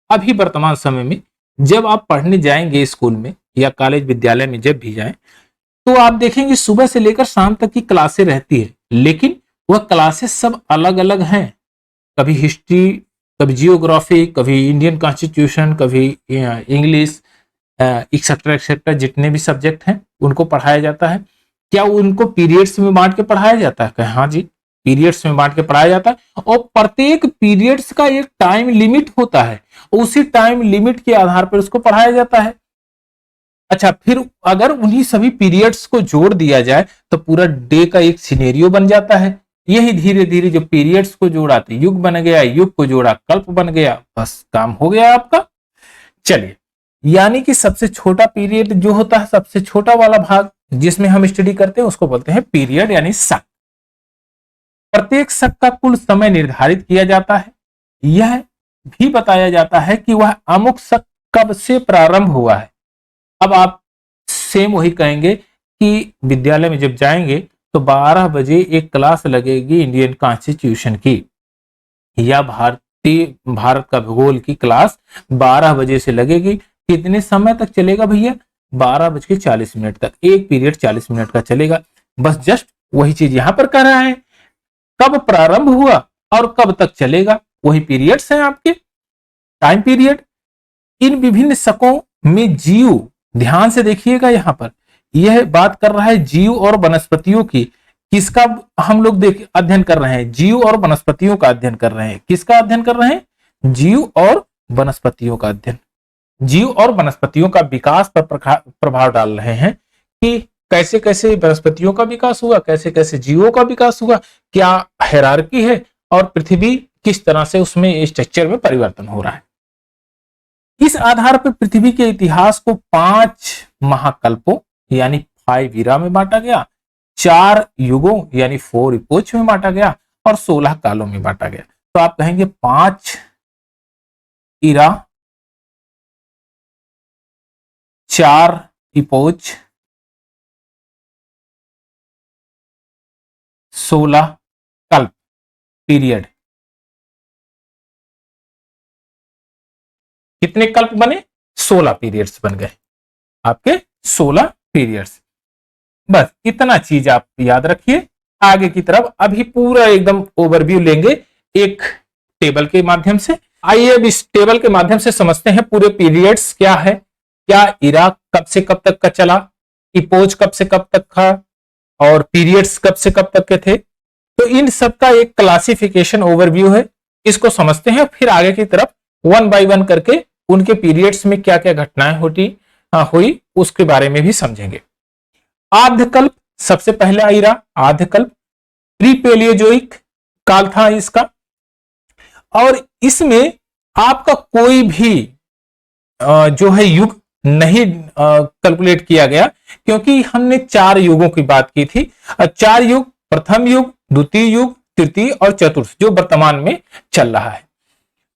अभी वर्तमान समय में जब आप पढ़ने जाएंगे स्कूल में या कॉलेज विद्यालय में, जब भी जाएं, तो आप देखेंगे सुबह से लेकर शाम तक की क्लासें रहती है, लेकिन वह क्लासेस सब अलग अलग हैं। कभी हिस्ट्री, कभी जियोग्राफी, कभी इंडियन कॉन्स्टिट्यूशन, कभी इंग्लिश, एक्सेट्रा एक्सेट्रा, जितने भी सब्जेक्ट हैं उनको पढ़ाया जाता है। क्या उनको पीरियड्स में बांट के पढ़ाया जाता है? हाँ जी, पीरियड्स में बांट के पढ़ाया जाता है, और प्रत्येक पीरियड्स का एक टाइम लिमिट होता है, उसी टाइम लिमिट के आधार पर उसको पढ़ाया जाता है। अच्छा, फिर अगर उन्हीं सभी पीरियड्स को जोड़ दिया जाए तो पूरा डे का एक सिनेरियो बन जाता है। यही धीरे धीरे जो पीरियड्स को जोड़ा तो युग बन गया, युग को जोड़ा कल्प बन गया, बस काम हो गया आपका। चलिए, यानी कि सबसे छोटा पीरियड जो होता है, सबसे छोटा वाला भाग जिसमें हम स्टडी करते हैं, उसको बोलते हैं पीरियड यानी शक। प्रत्येक शक का कुल समय निर्धारित किया जाता है। यह भी बताया जाता है कि वह अमुक शक कब से प्रारंभ हुआ है। अब आप सेम वही कहेंगे कि विद्यालय में जब जाएंगे तो 12 बजे एक क्लास लगेगी इंडियन कॉन्स्टिट्यूशन की, या भारत का भूगोल की क्लास 12 बजे से लगेगी। कितने समय तक चलेगा भैया? 12:40 तक। एक पीरियड 40 मिनट का चलेगा। बस जस्ट वही चीज यहां पर कर रहा है, कब प्रारंभ हुआ और कब तक चलेगा, वही पीरियड्स हैं आपके, टाइम पीरियड। इन विभिन्न शकों में जीव, ध्यान से देखिएगा, यहां पर यह बात कर रहा है जीव और वनस्पतियों की। किसका हम लोग अध्ययन कर रहे हैं? जीव और वनस्पतियों का अध्ययन कर रहे हैं। किसका अध्ययन कर रहे हैं? जीव और वनस्पतियों का अध्ययन। जीव और वनस्पतियों का विकास पर प्रभाव डाल रहे हैं कि कैसे कैसे वनस्पतियों का विकास हुआ, कैसे कैसे जीवों का विकास हुआ, क्या हायरार्की है, और पृथ्वी किस तरह से उसमें स्ट्रक्चर में परिवर्तन हो रहा है। इस आधार पर पृथ्वी के इतिहास को 5 महाकल्पों यानी 5 ईरा में बांटा गया, 4 युगों यानी 4 इपोच में बांटा गया, और 16 कालों में बांटा गया। तो आप कहेंगे 5 ईरा, 4 इपोच, 16 कल्प पीरियड। कितने कल्प बने? 16 पीरियड्स बन गए आपके, 16 पीरियड्स। बस इतना चीज आप याद रखिए। आगे की तरफ अभी पूरा एकदम ओवरव्यू लेंगे एक टेबल के माध्यम से। आइए अब इस टेबल के माध्यम से समझते हैं पूरे पीरियड्स क्या है, क्या इरा कब से कब तक का चला, इपोज कब से कब तक था, और पीरियड्स कब से कब तक के थे। तो इन सब का एक क्लासिफिकेशन ओवरव्यू है, इसको समझते हैं। फिर आगे की तरफ 1 बाय 1 करके उनके पीरियड्स में क्या क्या घटनाएं हुई उसके बारे में भी समझेंगे। आद्यकल्प सबसे पहला इरा, आद्यकल्प प्री पैलियोजोइक काल था इसका, और इसमें आपका कोई भी जो है युग नहीं कैलकुलेट किया गया, क्योंकि हमने 4 युगों की बात की थी। 4 युग, प्रथम युग, द्वितीय युग, तृतीय और चतुर्थ, जो वर्तमान में चल रहा है,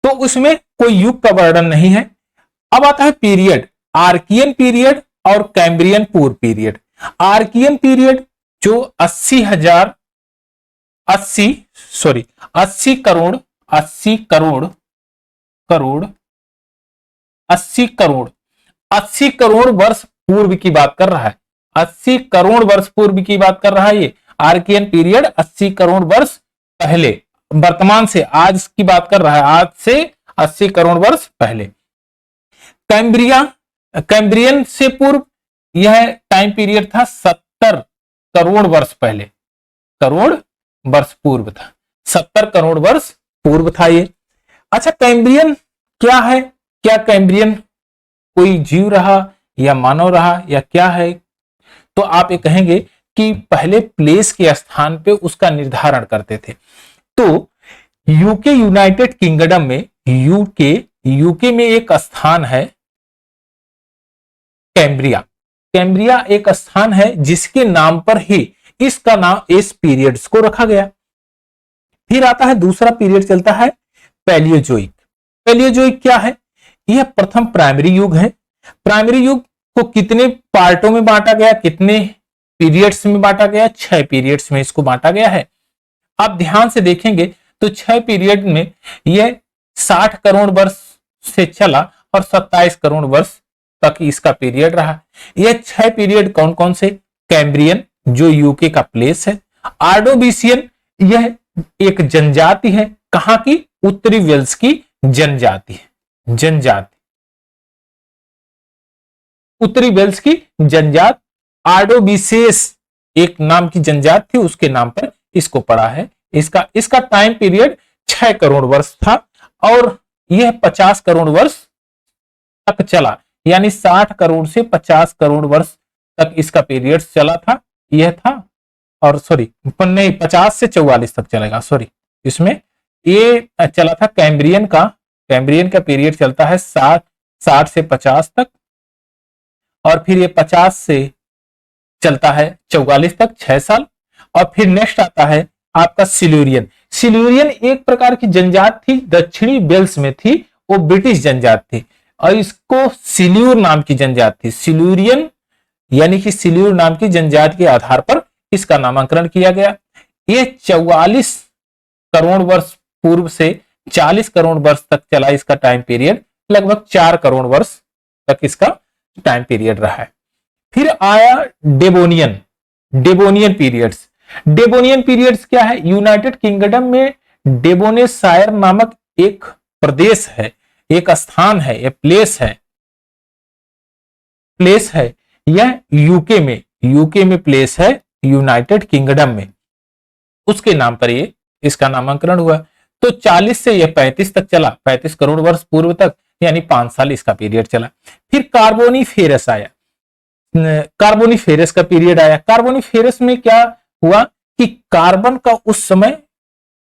तो उसमें कोई युग का वर्णन नहीं है। अब आता है पीरियड, आर्कियन पीरियड और कैम्ब्रियन पूर्व पीरियड। आर्कियन पीरियड जो 80 करोड़ वर्ष पूर्व की बात कर रहा है। 80 करोड़ वर्ष पूर्व की बात कर रहा है ये आर्कियन पीरियड। 80 करोड़ वर्ष पहले, वर्तमान से आज की बात कर रहा है, आज से 80 करोड़ वर्ष पहले। कैम्ब्रियन से पूर्व यह टाइम पीरियड था 70 करोड़ वर्ष पहले, करोड़ वर्ष पूर्व था, 70 करोड़ वर्ष पूर्व था ये। अच्छा, कैम्ब्रियन क्या है? क्या कैम्ब्रियन कोई जीव रहा या मानव रहा या क्या है? तो आप ये कहेंगे कि पहले प्लेस के स्थान पे उसका निर्धारण करते थे। तो यूके, यूनाइटेड किंगडम में, यूके में एक स्थान है कैम्ब्रिया। कैम्ब्रिया एक स्थान है जिसके नाम पर ही इसका नाम इस पीरियड्स को रखा गया। फिर आता है दूसरा पीरियड चलता है पैलियोजोइक। पैलियोजोइक क्या है? यह प्रथम प्राइमरी युग है। प्राइमरी युग को कितने पार्टों में बांटा गया, कितने पीरियड्स में बांटा गया? 6 पीरियड्स में इसको बांटा गया है। आप ध्यान से देखेंगे तो 6 पीरियड में यह 60 करोड़ वर्ष से चला और 27 करोड़ वर्ष तक इसका पीरियड रहा। यह 6 पीरियड कौन कौन से? कैम्ब्रियन जो यूके का प्लेस है, आर्डोबिसियन यह एक जनजाति है, कहां की? उत्तरी वेल्स की जनजाति है, जनजाति, उत्तरी वेल्स की जनजात। आर्डोबिसेस एक नाम की जनजात थी, उसके नाम पर इसको पड़ा है। इसका टाइम पीरियड 6 करोड़ वर्ष था और यह 50 करोड़ वर्ष तक चला, यानी 60 करोड़ से 50 करोड़ वर्ष तक इसका पीरियड चला था। यह था, और सॉरी नहीं, 50 से 44 तक चलेगा, सॉरी, इसमें ये चला था कैम्ब्रियन का पीरियड चलता है 60 से 50 तक, और फिर ये 50 से चलता है 44 तक, 6 साल। और फिर नेक्स्ट आता है आपका सिल्यूरियन। सिल्यूरियन एक प्रकार की जनजात थी, दक्षिणी वेल्स में थी, वो ब्रिटिश जनजात थी और इसको सिल्यूर नाम की जनजात थी। सिल्यूरियन यानी कि सिल्यूर नाम की जनजात के आधार पर इसका नामकरण किया गया। ये 44 करोड़ वर्ष पूर्व से 40 करोड़ वर्ष तक चला इसका टाइम पीरियड, लगभग 4 करोड़ वर्ष तक इसका टाइम पीरियड रहा है। फिर आया डेबोनियन पीरियड्स। डेबोनियन पीरियड्स क्या है? यूनाइटेड किंगडम में डेबोनेशायर नामक एक प्रदेश है, एक स्थान है, एक प्लेस है। यह यूके में प्लेस है, यूनाइटेड किंगडम में, उसके नाम पर ये इसका नामकरण हुआ। तो 40 से यह 35 तक चला, 35 करोड़ वर्ष पूर्व तक, यानी 5 साल इसका पीरियड चला। फिर कार्बोनिफेरस आया, कार्बोनिफेरस का पीरियड आया। कार्बोनिफेरस में क्या हुआ कि कार्बन का उस समय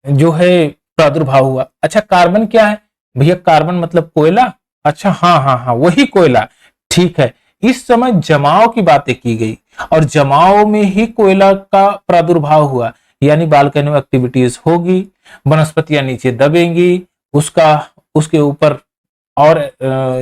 जो है प्रादुर्भाव हुआ। अच्छा, कार्बन क्या है भैया? कार्बन मतलब कोयला। अच्छा, हाँ, वही कोयला, ठीक है। इस समय जमाव की बातें की गई और जमाव में ही कोयला का प्रादुर्भाव हुआ, यानी वोल्केनो एक्टिविटीज होगी, वनस्पतियां नीचे दबेंगी, उसके ऊपर और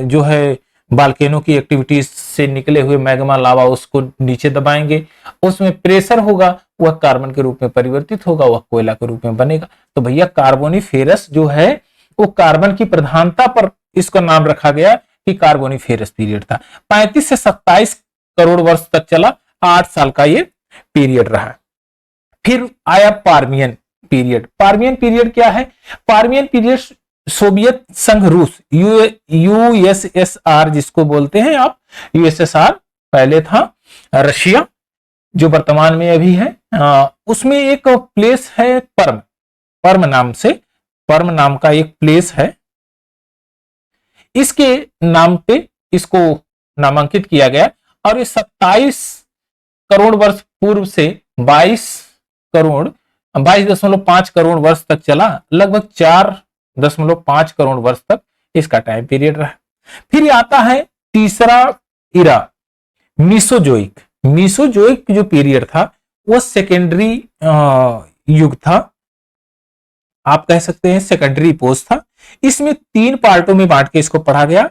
जो है वोल्केनो की एक्टिविटीज से निकले हुए मैग्मा लावा उसको नीचे दबाएंगे, उसमें प्रेशर होगा, वह कार्बन के रूप में परिवर्तित होगा, वह कोयला के रूप में बनेगा। तो भैया कार्बोनिफेरस जो है वो कार्बन की प्रधानता पर इसका नाम रखा गया कि कार्बोनिफेरस पीरियड था। 35 से 27 करोड़ वर्ष तक चला, 8 साल का ये पीरियड रहा। फिर आया पार्मियन पीरियड क्या है? पार्मियन पीरियड सोवियत संघ रूस, यूएसएसआर जिसको बोलते हैं आप, यूएसएसआर पहले था, रशिया जो वर्तमान में अभी है, उसमें एक प्लेस है पर्म नाम का एक प्लेस है। इसके नाम पे इसको नामांकित किया गया और ये 27 करोड़ वर्ष पूर्व से 22.5 करोड़ वर्ष तक चला, लगभग 4.5 करोड़ वर्ष तक इसका टाइम पीरियड रहा। फिर आता है तीसरा इरा, मीसोजोइक जो पीरियड था वो सेकेंडरी युग था, आप कह सकते हैं सेकेंडरी पोज था। इसमें 3 पार्टों में बांट के इसको पढ़ा गया,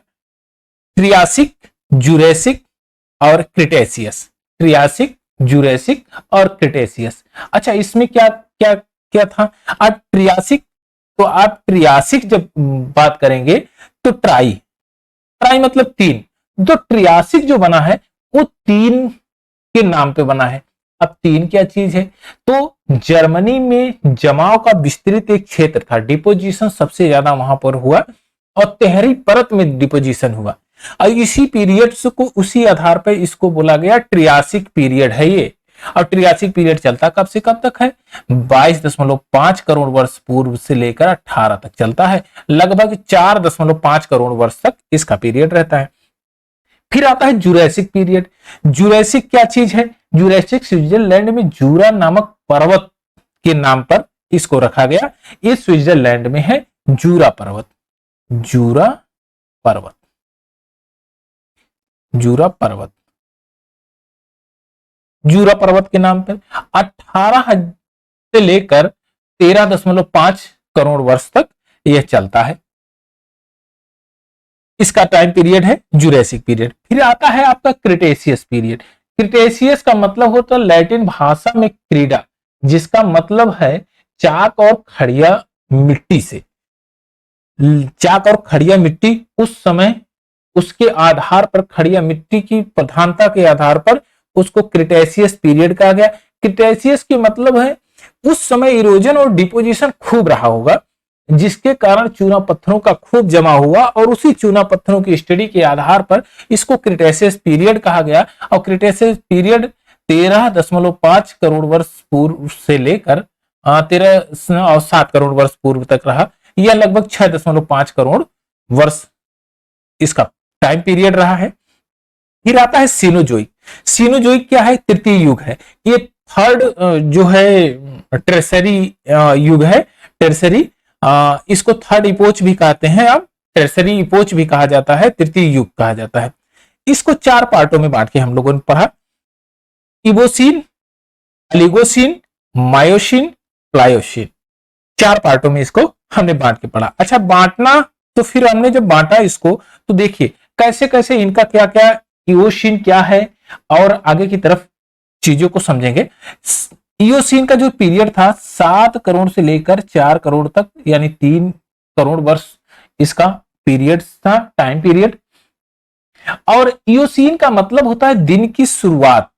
ट्रियासिक, जुरेसिक और क्रिटेशियस। ट्रियासिक, जुरेसिक और क्रिटेशियस। अच्छा, इसमें क्या क्या क्या था? अब ट्रियासिक, तो आप ट्रियासिक जब बात करेंगे तो ट्राई मतलब 3, तो ट्रियासिक जो बना है वो 3 के नाम पे बना है। अब 3 क्या चीज है? तो जर्मनी में जमाव का विस्तृत एक क्षेत्र था, डिपोजिशन सबसे ज्यादा वहां पर हुआ और तिहरी परत में डिपोजिशन हुआ। और इसी पीरियड्स को उसी आधार पर इसको बोला गया ट्रियासिक पीरियड है ये। और ट्रियासिक पीरियड चलता कब से कब तक है? 22.5 करोड़ वर्ष पूर्व से लेकर 18 तक चलता है। लगभग 4.5 करोड़ वर्ष तक इसका पीरियड रहता है। फिर आता है जुरैसिक पीरियड। जुरैसिक क्या चीज है? जुरैसिक स्विट्जरलैंड में जूरा नामक पर्वत के नाम पर इसको रखा गया। ये स्विट्जरलैंड में है जूरा पर्वत। जूरा पर्वत, जूरा पर्वत, जूरा पर्वत के नाम पर 18 से लेकर 13.5 करोड़ वर्ष तक यह चलता है। इसका टाइम पीरियड है जुरैसिक पीरियड। फिर आता है आपका क्रिटेशियस पीरियड। क्रिटेशियस का मतलब होता है लैटिन भाषा में क्रीडा, जिसका मतलब है चाक और खड़िया मिट्टी से। चाक और खड़िया मिट्टी उस समय उसके आधार पर, खड़िया मिट्टी की प्रधानता के आधार पर उसको क्रिटेशियस पीरियड कहा गया। क्रिटेशियस की मतलब है उस समय इरोजन और डिपोजिशन खूब रहा होगा, जिसके कारण चूना पत्थरों का खूब जमा हुआ और उसी चूना पत्थरों की स्टडी के आधार पर इसको क्रिटेशियस पीरियड कहा गया। और क्रिटेशियस पीरियड 13.5 करोड़ वर्ष पूर्व से लेकर 13.7 करोड़ वर्ष पूर्व तक रहा। यह लगभग 6.5 करोड़ वर्ष इसका टाइम पीरियड रहा है। फिर आता है सीनोजोइक। सीनोजोइक क्या है? तृतीय युग है। ये थर्ड जो है टर्सरी युग है। टर्सरी इसको थर्ड इपोच भी कहते हैं, अब टर्सरी इपोच भी कहा जाता है, तृतीय युग कहा जाता है। इसको 4 पार्टों में बांट के हम लोगों ने पढ़ा। इवोसीन, एलिगोसीन, मायोसीन, प्लायोसीन, 4 पार्टों में इसको हमने बांट के पढ़ा। अच्छा, बांटना तो फिर हमने जब बांटा इसको तो देखिए कैसे कैसे इनका क्या क्या, इवोसीन क्या है और आगे की तरफ चीजों को समझेंगे। इयोसीन का जो पीरियड था 7 करोड़ से लेकर 4 करोड़ तक, यानी 3 करोड़ वर्ष इसका पीरियड था, टाइम पीरियड। और इयोसीन का मतलब होता है दिन की शुरुआत।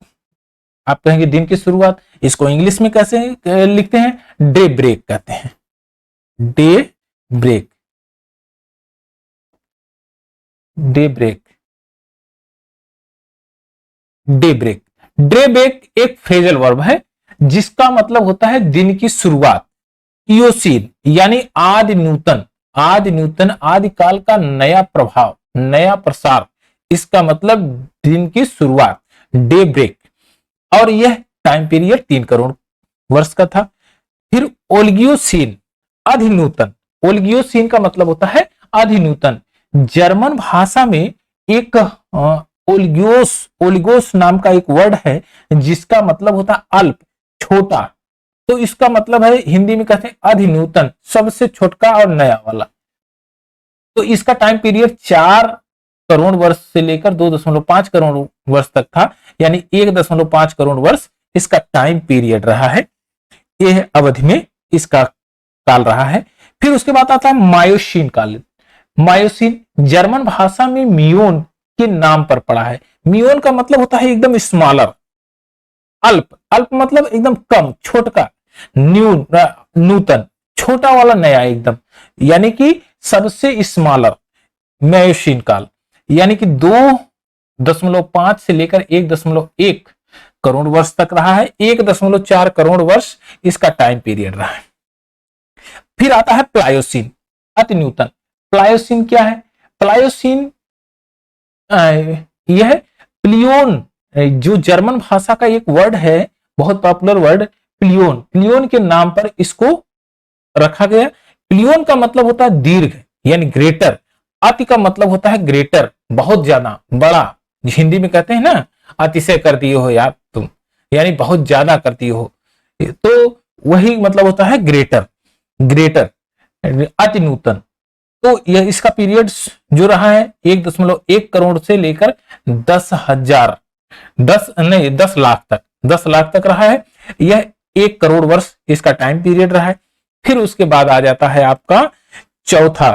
आप कहेंगे दिन की शुरुआत, इसको इंग्लिश में कैसे लिखते हैं? डे ब्रेक कहते हैं। Day break, day break, day break. Day break एक फ्रेजल वर्ब है जिसका मतलब होता है दिन की शुरुआत। इयोसीन यानी आदि नूतन, आदि नूतन, आदिकाल का नया प्रभाव, नया प्रसार, इसका मतलब दिन की शुरुआत, डे ब्रेक। और यह टाइम पीरियड 3 करोड़ वर्ष का था। फिर ओल्गियोसीन, अधिनूतन। ओल्गियोसीन का मतलब होता है अधिनूतन। जर्मन भाषा में एक ओल्गियोस, ओलिगोस नाम का एक वर्ड है जिसका मतलब होता है अल्प, छोटा। तो इसका मतलब है हिंदी में कहते हैं अधिनूतन, सबसे छोटका और नया वाला। तो इसका टाइम पीरियड 4 करोड़ वर्ष से लेकर 2.5 करोड़ वर्ष तक था, यानी 1.5 करोड़ वर्ष इसका टाइम पीरियड रहा है। यह अवधि में इसका काल रहा है। फिर उसके बाद आता है मायोसीन काल। मायोसीन जर्मन भाषा में मियोन के नाम पर पड़ा है। मियोन का मतलब होता है एकदम स्मॉलर, अल्प, अल्प मतलब एकदम कम, छोटका, नूतन, छोटा वाला, नया एकदम, यानी कि सबसे स्मॉलर। मायोसीन काल यानी कि 2.5 से लेकर 1.1 करोड़ वर्ष तक रहा है। 1.4 करोड़ वर्ष इसका टाइम पीरियड रहा है। फिर आता है प्लायोसीन, अति नूतन। प्लायोसीन क्या है? प्लायोसीन यह प्लियोन, जो जर्मन भाषा का एक वर्ड है, बहुत पॉपुलर वर्ड, प्लियोन, प्लियोन के नाम पर इसको रखा गया। प्लियोन का मतलब होता है दीर्घ यानी ग्रेटर। अति का मतलब होता है ग्रेटर, बहुत ज्यादा, बड़ा। हिंदी में कहते हैं ना अतिशय कर दिए हो यार तुम, यानी बहुत ज्यादा करती हो, तो वही मतलब होता है ग्रेटर, ग्रेटर, अति नूतन। तो यह इसका पीरियड जो रहा है 1.1 करोड़ से लेकर 10,000, 10 लाख तक, 10 लाख तक रहा है। यह 1 करोड़ वर्ष इसका टाइम पीरियड रहा है। फिर उसके बाद आ जाता है आपका चौथा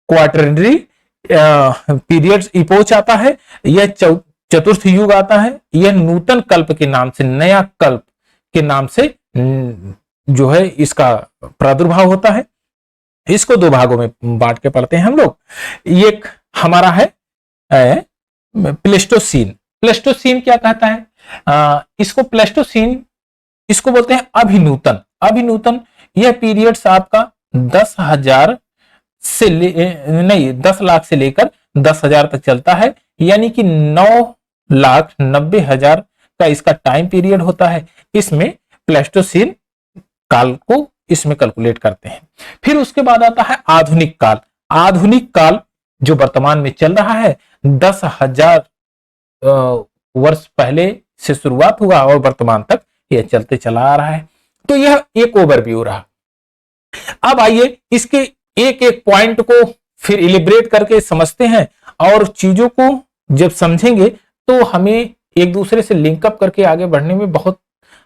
क्वार्टरनरी पीरियड इपोच आता है। यह चतुर्थ युग आता है। यह नूतन कल्प के नाम से, नया कल्प के नाम से जो है इसका प्रादुर्भाव होता है। इसको दो भागों में बांट के पढ़ते हैं हम लोग। एक हमारा है प्लेस्टोसीन। प्लेस्टोसीन क्या कहता है? इसको प्लेस्टोसीन, इसको बोलते हैं अभिनूतन। अभिनूतन यह पीरियड्स आपका 10,000 से नहीं 10 लाख से लेकर 10,000 तक चलता है, यानी कि 9,90,000 का इसका टाइम पीरियड होता है। इसमें प्लेस्टोसीन काल को इसमें कैलकुलेट करते हैं। फिर उसके बाद आता है आधुनिक काल। आधुनिक काल जो वर्तमान में चल रहा है, 10,000 वर्ष पहले से शुरुआत हुआ और वर्तमान तक यह चलते चला आ रहा है। तो यह एक ओवरव्यू रहा। अब आइए इसके एक एक पॉइंट को फिर इलिब्रेट करके समझते हैं, और चीजों को जब समझेंगे तो हमें एक दूसरे से लिंकअप करके आगे बढ़ने में बहुत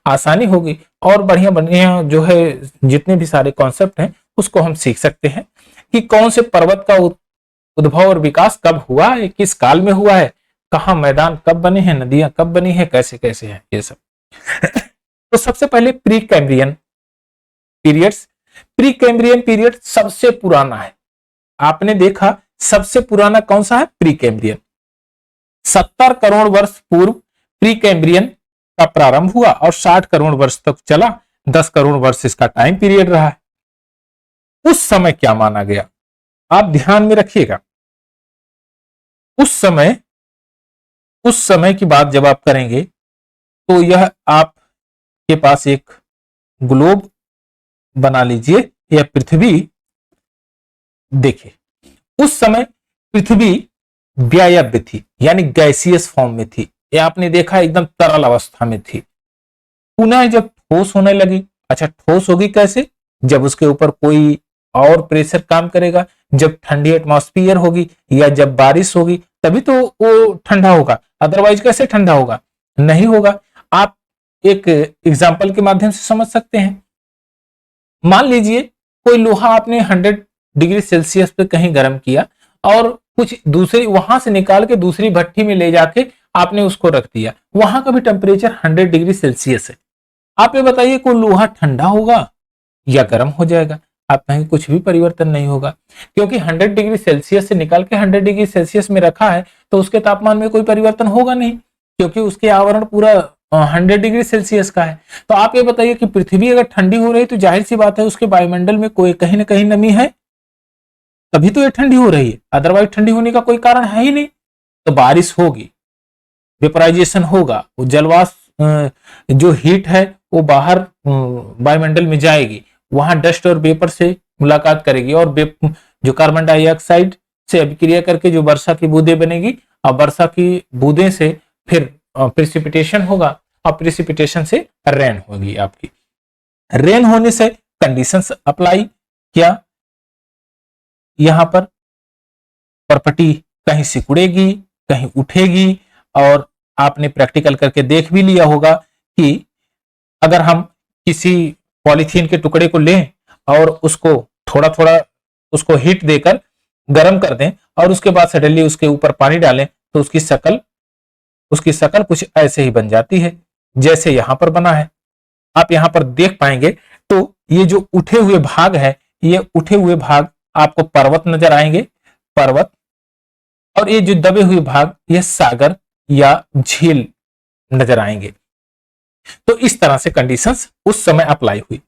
आसानी होगी, और बढ़िया बढ़िया जो है जितने भी सारे कॉन्सेप्ट हैं उसको हम सीख सकते हैं कि कौन से पर्वत का उद्भव और विकास कब हुआ है, किस काल में हुआ है, कहाँ मैदान कब बने हैं, नदियां कब बनी है, कैसे कैसे है ये सब। तो सबसे पहले pre Cambrian periods. Pre Cambrian period सबसे पुराना है। आपने देखा सबसे पुराना कौन सा है? Pre Cambrian. 70 करोड़ वर्ष पूर्व प्री कैम्ब्रियन का प्रारंभ हुआ और 60 करोड़ वर्ष तक चला। 10 करोड़ वर्ष इसका टाइम पीरियड रहा है। उस समय क्या माना गया, आप ध्यान में रखिएगा। उस समय की बात जब आप करेंगे तो यह आपके पास एक ग्लोब बना लीजिए, यह पृथ्वी। देखिए उस समय पृथ्वी व्यायव्य थी, यानी गैसियस फॉर्म में थी। यह आपने देखा एकदम तरल अवस्था में थी। पुनः जब ठोस होने लगी, अच्छा ठोस होगी कैसे? जब उसके ऊपर कोई और प्रेशर काम करेगा, जब ठंडी एटमॉस्फेयर होगी या जब बारिश होगी तभी तो वो ठंडा होगा, अदरवाइज कैसे ठंडा होगा? नहीं होगा। आप एक एग्जाम्पल के माध्यम से समझ सकते हैं। मान लीजिए कोई लोहा आपने 100 डिग्री सेल्सियस पे कहीं गर्म किया और कुछ दूसरी वहां से निकाल के दूसरी भट्टी में ले जाके आपने उसको रख दिया, वहां का भी टेम्परेचर 100 डिग्री सेल्सियस है। आप ये बताइए कोई लोहा ठंडा होगा या गर्म हो जाएगा? आप कहेंगे कुछ भी परिवर्तन नहीं होगा, क्योंकि 100 डिग्री सेल्सियस से निकाल के 100 डिग्री सेल्सियस में रखा है तो उसके तापमान में कोई परिवर्तन होगा नहीं, क्योंकि उसके आवरण पूरा 100 डिग्री सेल्सियस का है। तो आप ये बताइए कि पृथ्वी अगर ठंडी हो रही है तो जाहिर सी बात है उसके वायुमंडल में कोई कहीं ना कहीं नमी है, तभी तो ये ठंडी हो रही है, अदरवाइज ठंडी होने का कोई कारण है ही नहीं। तो बारिश होगी, वेपराइजेशन होगा, वो जलवाष्प जो हीट है वो बाहर वायुमंडल में जाएगी, वहां डस्ट और वेपर से मुलाकात करेगी और जो कार्बन डाइऑक्साइड से अभिक्रिया करके जो वर्षा की बूंदें बनेगी, और वर्षा की बूंदें से फिर प्रेसिपिटेशन होगा और प्रेसिपिटेशन से रेन होगी। आपकी रेन होने से कंडीशंस अप्लाई किया, यहां पर प्रॉपर्टी कहीं सिकुड़ेगी कहीं उठेगी, और आपने प्रैक्टिकल करके देख भी लिया होगा कि अगर हम किसी पॉलीथीन के टुकड़े को लें और उसको थोड़ा थोड़ा उसको हीट देकर गर्म कर दें और उसके बाद सडनली उसके ऊपर पानी डालें तो उसकी शक्ल कुछ ऐसे ही बन जाती है जैसे यहां पर बना है। आप यहां पर देख पाएंगे तो ये जो उठे हुए भाग है, ये उठे हुए भाग आपको पर्वत नजर आएंगे, पर्वत, और ये जो दबे हुए भाग ये सागर या झील नजर आएंगे। तो इस तरह से कंडीशंस उस समय अप्लाई हुई।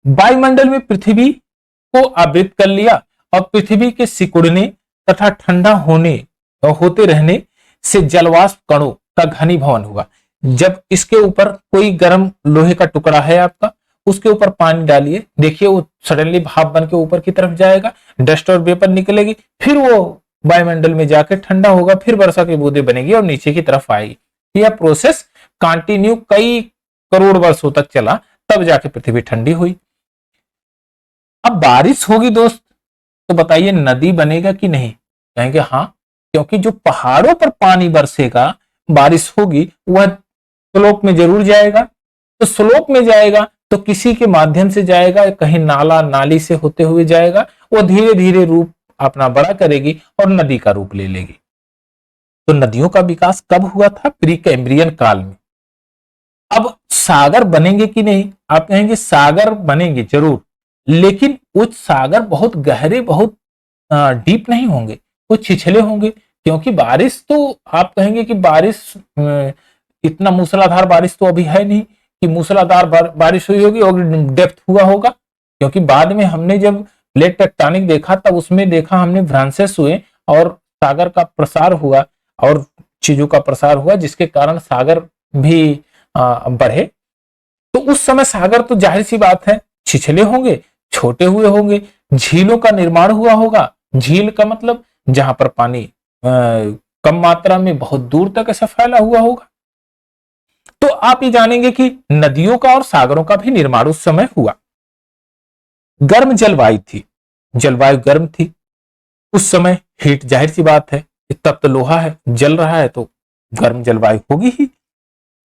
वायुमंडल में पृथ्वी को आवृत कर लिया और पृथ्वी के सिकुड़ने तथा ठंडा होते रहने से जलवाष्प कणों का घनीभवन हुआ। जब इसके ऊपर कोई गर्म लोहे का टुकड़ा है आपका, उसके ऊपर पानी डालिए, देखिए वो सडनली भाप बन के ऊपर की तरफ जाएगा, डस्ट और वेपर निकलेगी, फिर वो वायुमंडल में जाकर ठंडा होगा, फिर वर्षा की बूंदें बनेगी और नीचे की तरफ आएगी। यह प्रोसेस कंटिन्यू कई करोड़ वर्षों तक चला, तब जाके पृथ्वी ठंडी हुई। अब बारिश होगी दोस्त, तो बताइए नदी बनेगा कि नहीं? कहेंगे हाँ, क्योंकि जो पहाड़ों पर पानी बरसेगा, बारिश होगी, वह स्लोप में जरूर जाएगा। तो स्लोप में जाएगा तो किसी के माध्यम से जाएगा, कहीं नाला नाली से होते हुए जाएगा, वो धीरे धीरे रूप अपना बड़ा करेगी और नदी का रूप ले लेगी। तो नदियों का विकास कब हुआ था? प्री कैम्ब्रियन काल में। अब सागर बनेंगे कि नहीं? आप कहेंगे सागर बनेंगे जरूर, लेकिन वो सागर बहुत गहरे, बहुत डीप नहीं होंगे, वो छिछले होंगे, क्योंकि बारिश तो आप कहेंगे कि बारिश इतना मूसलाधार बारिश तो अभी है नहीं कि मूसलाधार बारिश हुई होगी और डेप्थ हुआ होगा, क्योंकि बाद में हमने जब प्लेट टेक्टोनिक देखा तब उसमें देखा हमने भ्रंशेस हुए और सागर का प्रसार हुआ और चीजों का प्रसार हुआ, जिसके कारण सागर भी बढ़े। तो उस समय सागर तो जाहिर सी बात है छिछले होंगे, छोटे हुए होंगे, झीलों का निर्माण हुआ होगा। झील का मतलब जहां पर पानी कम मात्रा में बहुत दूर तक ऐसा फैला हुआ होगा। तो आप ये जानेंगे कि नदियों का और सागरों का भी निर्माण उस समय हुआ। गर्म जलवायु थी, जलवायु गर्म थी उस समय, हीट जाहिर सी बात है, तप्त लोहा है, जल रहा है तो गर्म जलवायु होगी ही।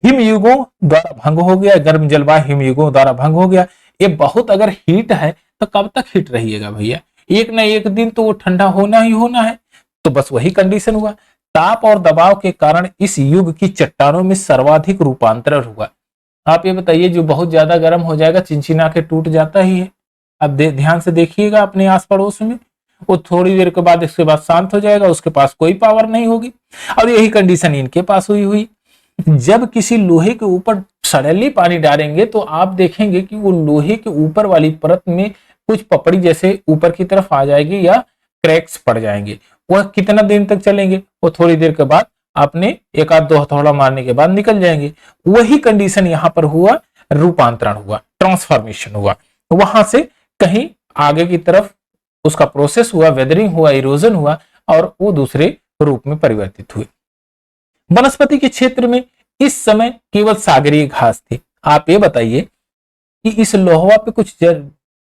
हिमयुगों द्वारा भंग हो गया, गर्म जलवायु हिमयुगों द्वारा भंग हो गया। ये बहुत अगर हीट है तो कब तक हीट रहिएगा भैया, एक ना एक दिन तो वो ठंडा होना ही होना है। तो बस वही कंडीशन हुआ। ताप और दबाव के कारण इस युग की चट्टानों में सर्वाधिक रूपांतरण हुआ। आप ये बताइए, जो बहुत ज्यादा गर्म हो जाएगा चिनचिना के टूट जाता ही है। अब ध्यान से देखिएगा अपने आस पड़ोस में, वो थोड़ी देर के बाद इसके बाद शांत हो जाएगा, उसके पास कोई पावर नहीं होगी। और यही कंडीशन इनके पास हुई। जब किसी लोहे के ऊपर सडनली पानी डालेंगे तो आप देखेंगे कि वो लोहे के ऊपर वाली परत में कुछ पपड़ी जैसे ऊपर की तरफ आ जाएगी या क्रैक्स पड़ जाएंगे। वह कितना दिन तक चलेंगे, वो थोड़ी देर के बाद आपने एक आध दो हथौड़ा मारने के बाद निकल जाएंगे। वही कंडीशन यहां पर हुआ, रूपांतरण हुआ, ट्रांसफॉर्मेशन हुआ, वहां से कहीं आगे की तरफ उसका प्रोसेस हुआ, वेदरिंग हुआ, इरोजन हुआ और वो दूसरे रूप में परिवर्तित हुए। वनस्पति के क्षेत्र में इस समय केवल सागरीय घास थी। आप ये बताइए कि इस लोहवा पे कुछ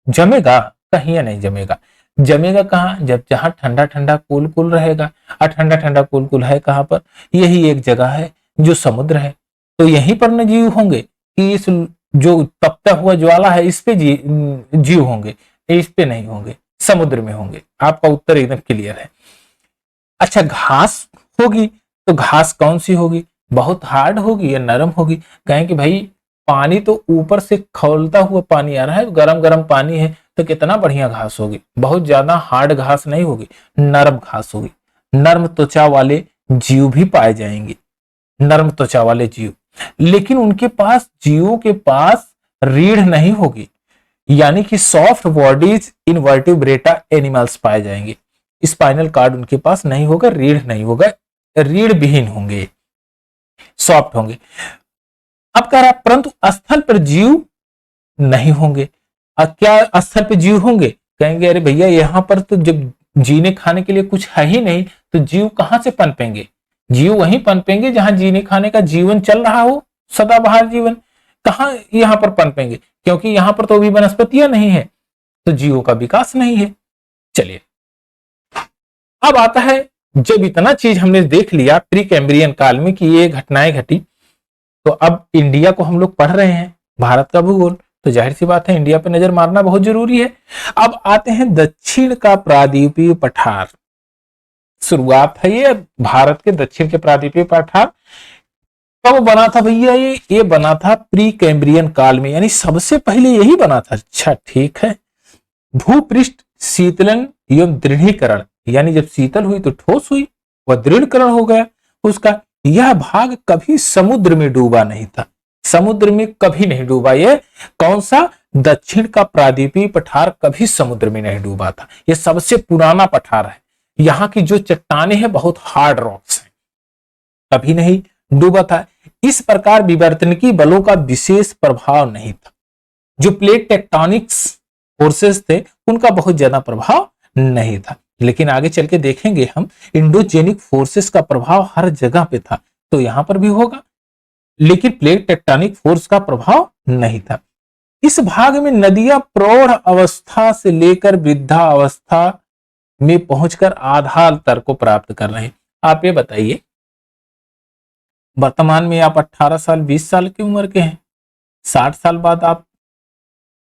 जमेगा कहीं या नहीं जमेगा? जमेगा कहाँ? जब जहां ठंडा ठंडा कूल कूल रहेगा। और ठंडा ठंडा कूल कूल है कहां पर? यही एक जगह है जो समुद्र है। तो यहीं पर न जीव होंगे कि इस जो तपता हुआ ज्वाला है इस पे जीव होंगे? इस पे नहीं होंगे, समुद्र में होंगे। आपका उत्तर एकदम क्लियर है। अच्छा, घास होगी तो घास कौन सी होगी? बहुत हार्ड होगी या नरम होगी? कहें कि भाई पानी तो ऊपर से खौलता हुआ पानी आ रहा है, गरम गरम पानी है, तो कितना बढ़िया घास होगी। बहुत ज्यादा हार्ड घास नहीं होगी, नरम घास होगी। नर्म त्वचा वाले जीव भी पाए जाएंगे, नर्म त्वचा वाले जीव। लेकिन उनके पास, जीवों के पास रीढ़ नहीं होगी, यानी कि सॉफ्ट बॉडीज इनवर्टिब्रेटा एनिमल्स पाए जाएंगे। स्पाइनल कार्ड उनके पास नहीं होगा, रीढ़ नहीं होगा, रीढ़ विहीन होंगे, सॉफ्ट होंगे। अब कह रहा है परंतु स्थल पर जीव नहीं होंगे। अब क्या स्थल पर जीव होंगे? कहेंगे अरे भैया यहां पर तो जब जीने खाने के लिए कुछ है ही नहीं तो जीव कहां से पनपेंगे? जीव वहीं पनपेंगे जहां जीने खाने का जीवन चल रहा हो, सदाबहार जीवन। कहां यहां पर पनपेंगे? क्योंकि यहां पर तो अभी वनस्पतियां नहीं है, तो जीवों का विकास नहीं है। चलिए, अब आता है, जब इतना चीज हमने देख लिया प्री कैम्ब्रियन काल में कि ये घटनाएं घटी, तो अब इंडिया को हम लोग पढ़ रहे हैं, भारत का भूगोल, तो जाहिर सी बात है इंडिया पे नजर मारना बहुत जरूरी है। अब आते हैं दक्षिण का प्रायद्वीपीय पठार। शुरुआत है ये भारत के दक्षिण के प्रायद्वीपीय पठार। कब बना था भैया? ये बना था प्री कैम्ब्रियन काल में, यानी सबसे पहले यही बना था। अच्छा ठीक है। भूपृष्ठ शीतलन एवं दृढ़ीकरण, यानी जब शीतल हुई तो ठोस हुई, वह दृढ़ीकरण हो गया उसका। यह भाग कभी समुद्र में डूबा नहीं था, समुद्र में कभी नहीं डूबा। ये कौन सा? दक्षिण का प्रायद्वीपीय पठार कभी समुद्र में नहीं डूबा था। यह सबसे पुराना पठार है। यहाँ की जो चट्टाने हैं बहुत हार्ड रॉक्स हैं, कभी नहीं डूबा था। इस प्रकार विवर्तनिकी बलों का विशेष प्रभाव नहीं था। जो प्लेट टेक्टोनिक्स फोर्सेस थे उनका बहुत ज्यादा प्रभाव नहीं था। लेकिन आगे चल के देखेंगे हम, इंडोजेनिक फोर्सेस का प्रभाव हर जगह पे था, तो यहां पर भी होगा। लेकिन प्लेट टेक्टोनिक फोर्स का प्रभाव नहीं था। इस भाग में नदियां प्रौढ़ अवस्था से लेकर वृद्धावस्था में पहुंचकर आधार स्तर को प्राप्त कर रहे हैं। आप ये बताइए, वर्तमान में आप 18 साल 20 साल की उम्र के हैं, 60 साल बाद आप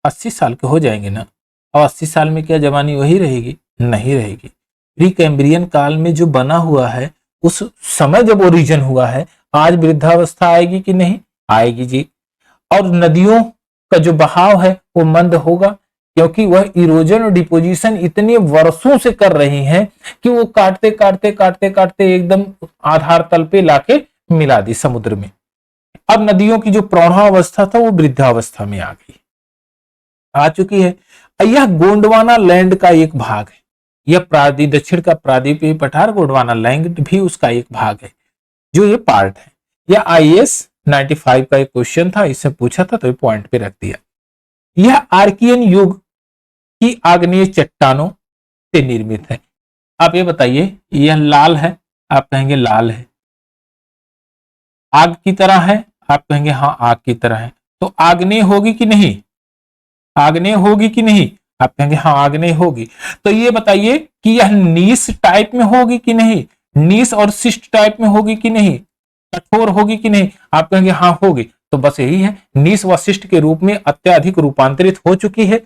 80 साल के हो जाएंगे ना। और 80 साल में क्या जवानी वही रहेगी? नहीं रहेगी। प्री कैम्ब्रियन काल में जो बना हुआ है, उस समय जब ओरिजिन हुआ है, आज वृद्धावस्था आएगी कि नहीं? आएगी जी। और नदियों का जो बहाव है वो मंद होगा, क्योंकि वह इरोजन और डिपोजिशन इतने वर्षों से कर रही हैं कि वो काटते काटते काटते काटते एकदम आधार तल पे लाके मिला दी समुद्र में। अब नदियों की जो प्रौढ़ावस्था था वो वृद्धावस्था में आ गई, आ चुकी है। यह गोंडवाना लैंड का एक भाग है। यह दक्षिण का प्रायद्वीपीय पठार गोंडवाना लैंड भी उसका एक भाग है, जो ये पार्ट है। यह IAS 95 का एक क्वेश्चन था, इससे पूछा था तो ये पॉइंट पे रख दिया। यह आर्कियन युग की आग्नेय चट्टानों से निर्मित है। आप ये बताइए, यह लाल है, आप कहेंगे लाल है। आग की तरह है, आप कहेंगे हाँ आग की तरह है। तो आग्नेय होगी कि नहीं, आग्नेय होगी कि नहीं, आप कहेंगे हाँ आग्नेय होगी। तो ये बताइए कि यह नीस टाइप में होगी कि नहीं, नीस और शिष्ट टाइप में होगी कि नहीं, कठोर होगी कि नहीं, आप कहेंगे हाँ होगी। तो बस यही है, नीस व शिष्ट के रूप में अत्यधिक रूपांतरित हो चुकी है।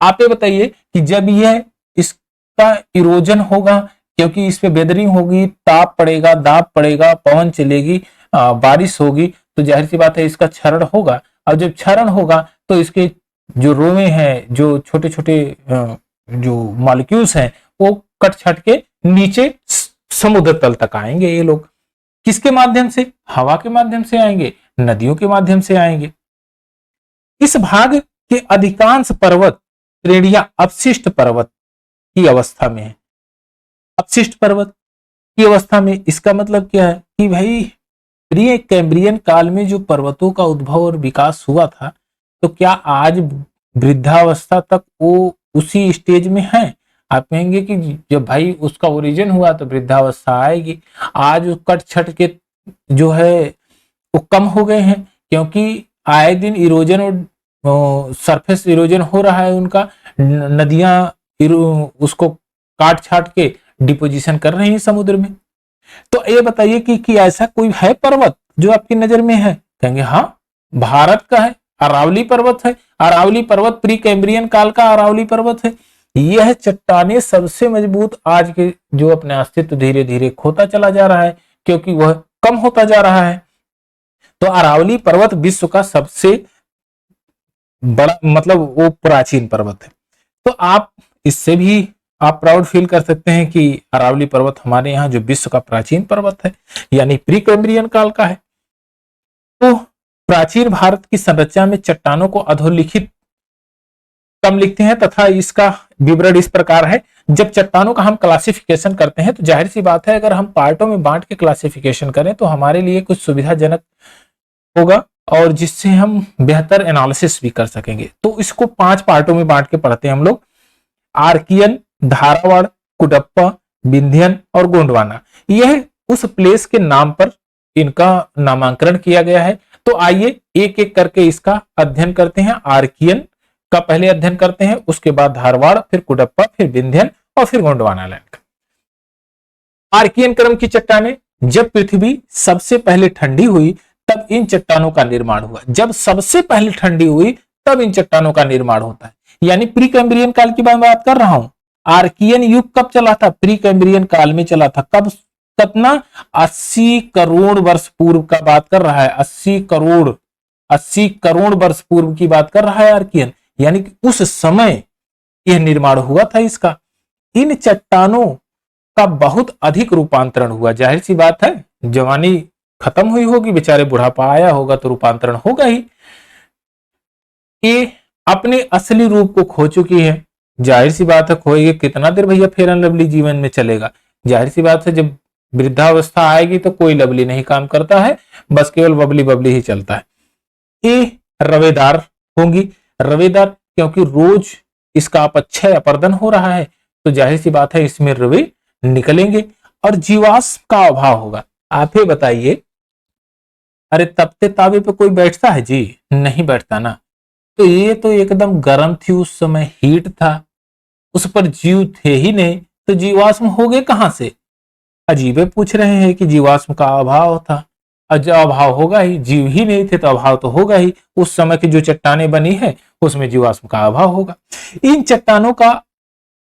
आप ये बताइए कि जब यह इसका इरोजन होगा, क्योंकि इस पे वेदरिंग होगी, ताप पड़ेगा, दाब पड़ेगा, पवन चलेगी, बारिश होगी, तो जाहिर सी बात है इसका क्षरण होगा। और जब क्षरण होगा तो इसके जो रोवे हैं, जो छोटे छोटे जो मॉलिक्यूल्स हैं, वो कट छट के नीचे समुद्र तल तक आएंगे। ये लोग किसके माध्यम से, हवा के माध्यम से आएंगे, नदियों के माध्यम से आएंगे। इस भाग के अधिकांश पर्वत श्रेणियां अपशिष्ट पर्वत की अवस्था में है। अपशिष्ट पर्वत की अवस्था में, इसका मतलब क्या है कि भाई प्री कैम्ब्रियन काल में जो पर्वतों का उद्भव और विकास हुआ था, तो क्या आज वृद्धावस्था तक वो उसी स्टेज में है? आप कहेंगे कि जब भाई उसका ओरिजिन हुआ तो वृद्धावस्था आएगी। आज कट छट के जो है वो कम हो गए हैं, क्योंकि आए दिन इरोजन और सरफेस इरोजन हो रहा है उनका। नदियां उसको काट छाट के डिपोजिशन कर रही हैं समुद्र में। तो ये बताइए कि ऐसा कोई है पर्वत जो आपकी नजर में है? कहेंगे हाँ, भारत का है, अरावली पर्वत है। अरावली पर्वत प्री कैम्ब्रियन काल का अरावली पर्वत है। यह चट्टाने सबसे मजबूत आज के जो अपने अस्तित्व धीरे धीरे खोता चला जा रहा है, क्योंकि वह कम होता जा रहा है। तो अरावली पर्वत विश्व का सबसे बड़ा, मतलब वो प्राचीन पर्वत है। तो आप इससे भी आप प्राउड फील कर सकते हैं कि अरावली पर्वत हमारे यहाँ जो विश्व का प्राचीन पर्वत है, यानी प्री कैम्ब्रियन काल का है। तो प्राचीन भारत की संरचना में चट्टानों को अधोलिखित कम लिखते हैं, तथा इसका विवरण इस प्रकार है। जब चट्टानों का हम क्लासिफिकेशन करते हैं तो जाहिर सी बात है, अगर हम पार्टों में बांट के क्लासिफिकेशन करें तो हमारे लिए कुछ सुविधाजनक होगा और जिससे हम बेहतर एनालिसिस भी कर सकेंगे। तो इसको 5 पार्टों में बांट के पढ़ते हैं हम लोग। आर्कियन, धारावाड़, कुडप्पा, विंध्यन और गोंडवाना। यह उस प्लेस के नाम पर इनका नामांकरण किया गया है। तो आइए एक एक करके इसका अध्ययन करते हैं। आर्कियन का पहले अध्ययन करते हैं, उसके बाद धारवाड़, फिर कुडप्पा, फिर विंध्यन और फिर गोंडवाना लैंड। आर्कियन क्रम की चट्टानें। जब पृथ्वी सबसे पहले ठंडी हुई तब इन चट्टानों का निर्माण हुआ। जब सबसे पहले ठंडी हुई तब इन चट्टानों का निर्माण होता है, यानी प्री कैम्ब्रियन काल की बात कर रहा हूं। आर्कियन युग कब चला था? प्री कैम्ब्रियन काल में चला था। कब? कितना? 80 करोड़ वर्ष पूर्व का बात कर रहा है। 80 करोड़ वर्ष पूर्व की बात कर रहा है आर्कियन, यानी कि उस समय यह निर्माण हुआ था इसका। इन चट्टानों का बहुत अधिक रूपांतरण हुआ। जाहिर सी बात है, जवानी खत्म हुई होगी, बेचारे बुढ़ापा आया होगा तो रूपांतरण होगा ही। ये अपने असली रूप को खो चुकी है। जाहिर सी बात है, खोएगी कितना देर भैया फेयर एंड लवली जीवन में चलेगा। जाहिर सी बात है, जब वृद्धावस्था आएगी तो कोई लवली नहीं काम करता है, बस केवल बबली बबली ही चलता है। ये रवेदार होंगी। रवेदार क्योंकि रोज इसका अपक्षय अपर्दन हो रहा है, तो जाहिर सी बात है इसमें रवे निकलेंगे। और जीवाश्म का अभाव होगा। आप ही बताइए, अरे तपते तावे पे कोई बैठता है जी? नहीं बैठता ना। तो ये तो एकदम गर्म थी उस समय, हीट था, उस पर जीव थे ही नहीं, तो जीवाश्म हो गए कहां से? अजीबे पूछ रहे हैं कि जीवाश्म का अभाव था। जब अभाव होगा ही, जीव ही नहीं थे तो अभाव तो होगा ही। उस समय की जो चट्टानें बनी है उसमें जीवाश्म का अभाव होगा। इन चट्टानों का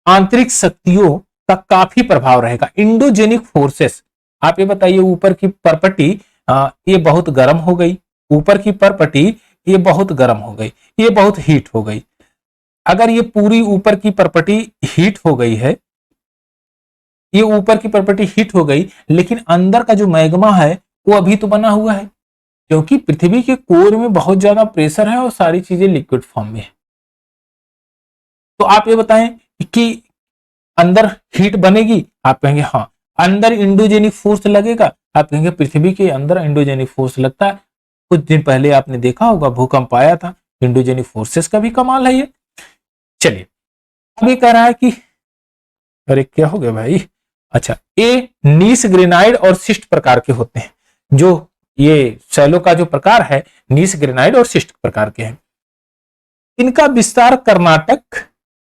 आंतरिक शक्तियों का काफी प्रभाव रहेगा। Endogenic forces. आप ये बताइए, ऊपर की परपटी ये बहुत गर्म हो गई, ऊपर की परपटी ये बहुत गर्म हो गई, ये बहुत हीट हो गई। अगर ये पूरी ऊपर की प्रॉपर्टी हीट हो गई है, ये ऊपर की प्रॉपर्टी हीट हो गई, लेकिन अंदर का जो मैग्मा है वो अभी तो बना हुआ है, क्योंकि पृथ्वी के कोर में बहुत ज्यादा प्रेशर है और सारी चीजें लिक्विड फॉर्म में है। तो आप ये बताएं कि अंदर हीट बनेगी? आप कहेंगे हाँ। अंदर इंडोजेनिक फोर्स लगेगा? आप कहेंगे पृथ्वी के अंदर इंडोजेनिक फोर्स लगता है। कुछ दिन पहले आपने देखा होगा भूकंप आया था, इंडोजेनिक फोर्सेस का भी कमाल है ये। चलिए, अभी कह रहा है कि अरे क्या हो गया भाई, अच्छा, ये नीस ग्रेनाइड और शिस्ट प्रकार के होते हैं। जो ये शैलो का जो प्रकार है नीस ग्रेनाइड और शिस्ट प्रकार के हैं। इनका विस्तार कर्नाटक,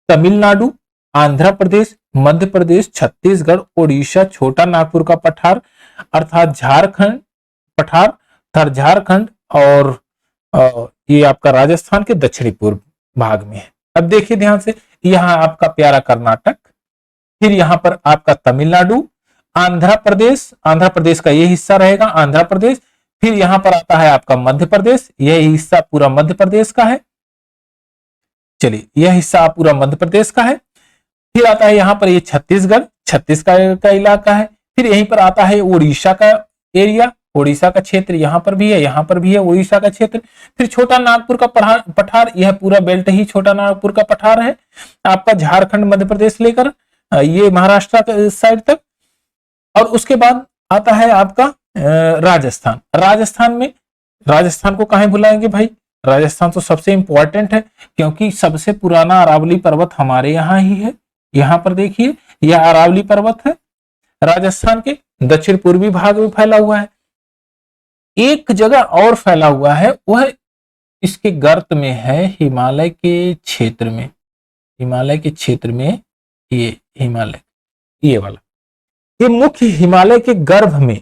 तमिलनाडु, आंध्र प्रदेश, मध्य प्रदेश, छत्तीसगढ़, ओडिशा, छोटा नागपुर का पठार अर्थात झारखंड पठार, थर झारखंड और ये आपका राजस्थान के दक्षिणी पूर्व भाग में है। अब देखिए ध्यान से, यहाँ आपका प्यारा कर्नाटक, फिर यहाँ पर आपका तमिलनाडु, आंध्र प्रदेश का ये हिस्सा रहेगा आंध्र प्रदेश, फिर यहाँ पर आता है आपका मध्य प्रदेश, यह हिस्सा पूरा मध्य प्रदेश का है। चलिए, यह हिस्सा पूरा मध्य प्रदेश का है। फिर आता है यहाँ पर ये छत्तीसगढ़ का इलाका है। फिर यहीं पर आता है उड़ीसा का एरिया, उड़ीसा का क्षेत्र यहाँ पर भी है, यहाँ पर भी है उड़ीसा का क्षेत्र। फिर छोटा नागपुर का पठार, यह पूरा बेल्ट ही छोटा नागपुर का पठार है आपका, झारखंड मध्य प्रदेश लेकर ये महाराष्ट्र के साइड तक। और उसके बाद आता है आपका राजस्थान को कहां भुलाएंगे भाई, राजस्थान तो सबसे इंपॉर्टेंट है, क्योंकि सबसे पुराना अरावली पर्वत हमारे यहाँ ही है। यहाँ पर देखिए, यह अरावली पर्वत है, राजस्थान के दक्षिण पूर्वी भाग में फैला हुआ है। एक जगह और फैला हुआ है, वह इसके गर्त में है, हिमालय के क्षेत्र में, ये हिमालय, ये वाला, ये मुख्य हिमालय के गर्भ में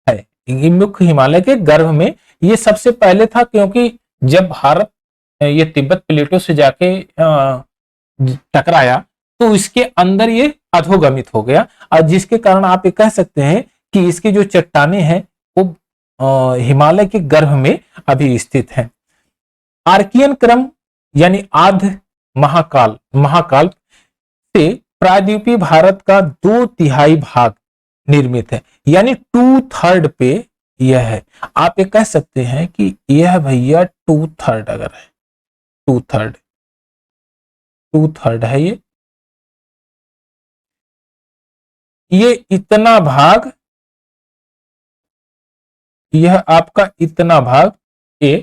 है। ये मुख्य हिमालय के गर्भ में ये सबसे पहले था, क्योंकि जब भारत ये तिब्बत प्लेटो से जाके टकराया तो इसके अंदर ये अधोगमित हो गया, और जिसके कारण आप ये कह सकते हैं कि इसकी जो चट्टानें हैं वो हिमालय के गर्भ में अभी स्थित है। आर्कियन क्रम यानी आध महाकाल से प्रायद्वीपीय भारत का 2/3 भाग निर्मित है, यानी 2/3 पे यह है। आप ये कह सकते हैं कि यह भैया 2/3 अगर है, 2/3 है ये इतना भाग, यह आपका इतना भाग ये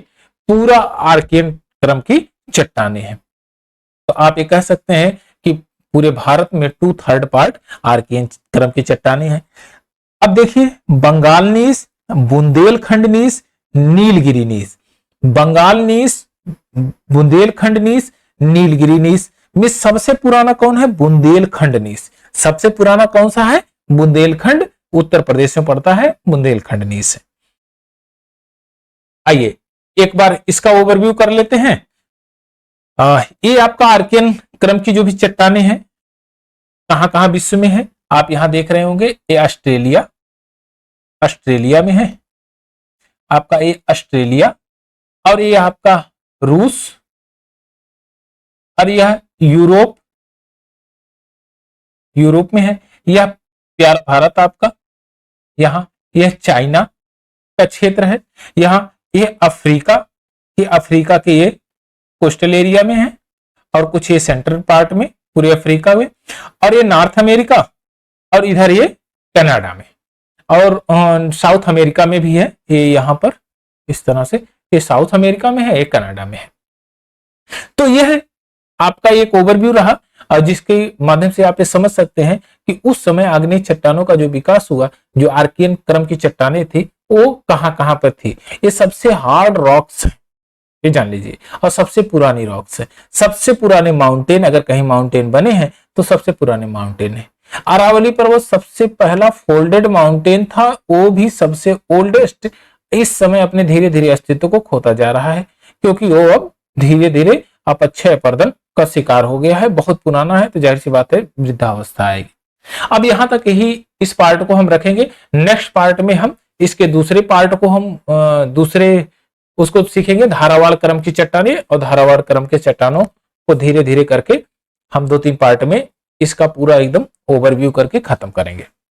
पूरा आर्कियन क्रम की चट्टानें हैं। तो आप ये कह सकते हैं कि पूरे भारत में 2/3 पार्ट आर्कियन क्रम की चट्टानें हैं। अब देखिए, बंगाल नीस, बुंदेलखंड नीस, नीलगिरी नीस, बंगाल नीस, बुंदेलखंड नीस, नीलगिरी नीस में सबसे पुराना कौन है? बुंदेलखंड नीस। सबसे पुराना कौन सा है? बुंदेलखंड, उत्तर प्रदेश में पड़ता है बुंदेलखंड नीस। आइए एक बार इसका ओवरव्यू कर लेते हैं। ये आपका आर्कियन क्रम की जो भी चट्टानें हैं कहां कहां विश्व में है, आप यहां देख रहे होंगे। ये ऑस्ट्रेलिया में है आपका, ये ऑस्ट्रेलिया, और ये आपका रूस, और यह यूरोप में है। यह प्यारा भारत आपका, यहां यह चाइना का क्षेत्र है, यहां यह अफ्रीका के ये कोस्टल एरिया में है, और कुछ ये सेंट्रल पार्ट में पूरे अफ्रीका में, और ये नॉर्थ अमेरिका, और इधर ये कनाडा में, और साउथ अमेरिका में भी है। ये यहां पर इस तरह से, ये साउथ अमेरिका में है, ये कनाडा में है। तो यह आपका एक ओवरव्यू रहा, और जिसके माध्यम से आप ये समझ सकते हैं कि उस समय आग्नेय चट्टानों का जो विकास हुआ, जो आर्कियन क्रम की चट्टानें थी, वो कहां कहां पर थी। ये सबसे हार्ड रॉक्स है, ये जान लीजिए, और सबसे पुरानी रॉक्स है। सबसे पुराने माउंटेन, अगर कहीं माउंटेन बने हैं तो सबसे पुराने माउंटेन है। अरावली पर्वत सबसे पहला फोल्डेड माउंटेन था, वो भी सबसे ओल्डेस्ट। इस समय अपने धीरे धीरे अस्तित्व को खोता जा रहा है, क्योंकि वो अब धीरे धीरे अपक्षय पर्दन का शिकार हो गया है, बहुत पुराना है, तो जाहिर सी बात है वृद्धावस्था आएगी। अब यहां तक ही इस पार्ट को हम रखेंगे। नेक्स्ट पार्ट में हम इसके दूसरे पार्ट को हम उसको सीखेंगे, धारावाड़ क्रम की चट्टानें और धारावाड़ क्रम के चट्टानों को धीरे धीरे करके हम 2-3 पार्ट में इसका पूरा एकदम ओवरव्यू करके खत्म करेंगे।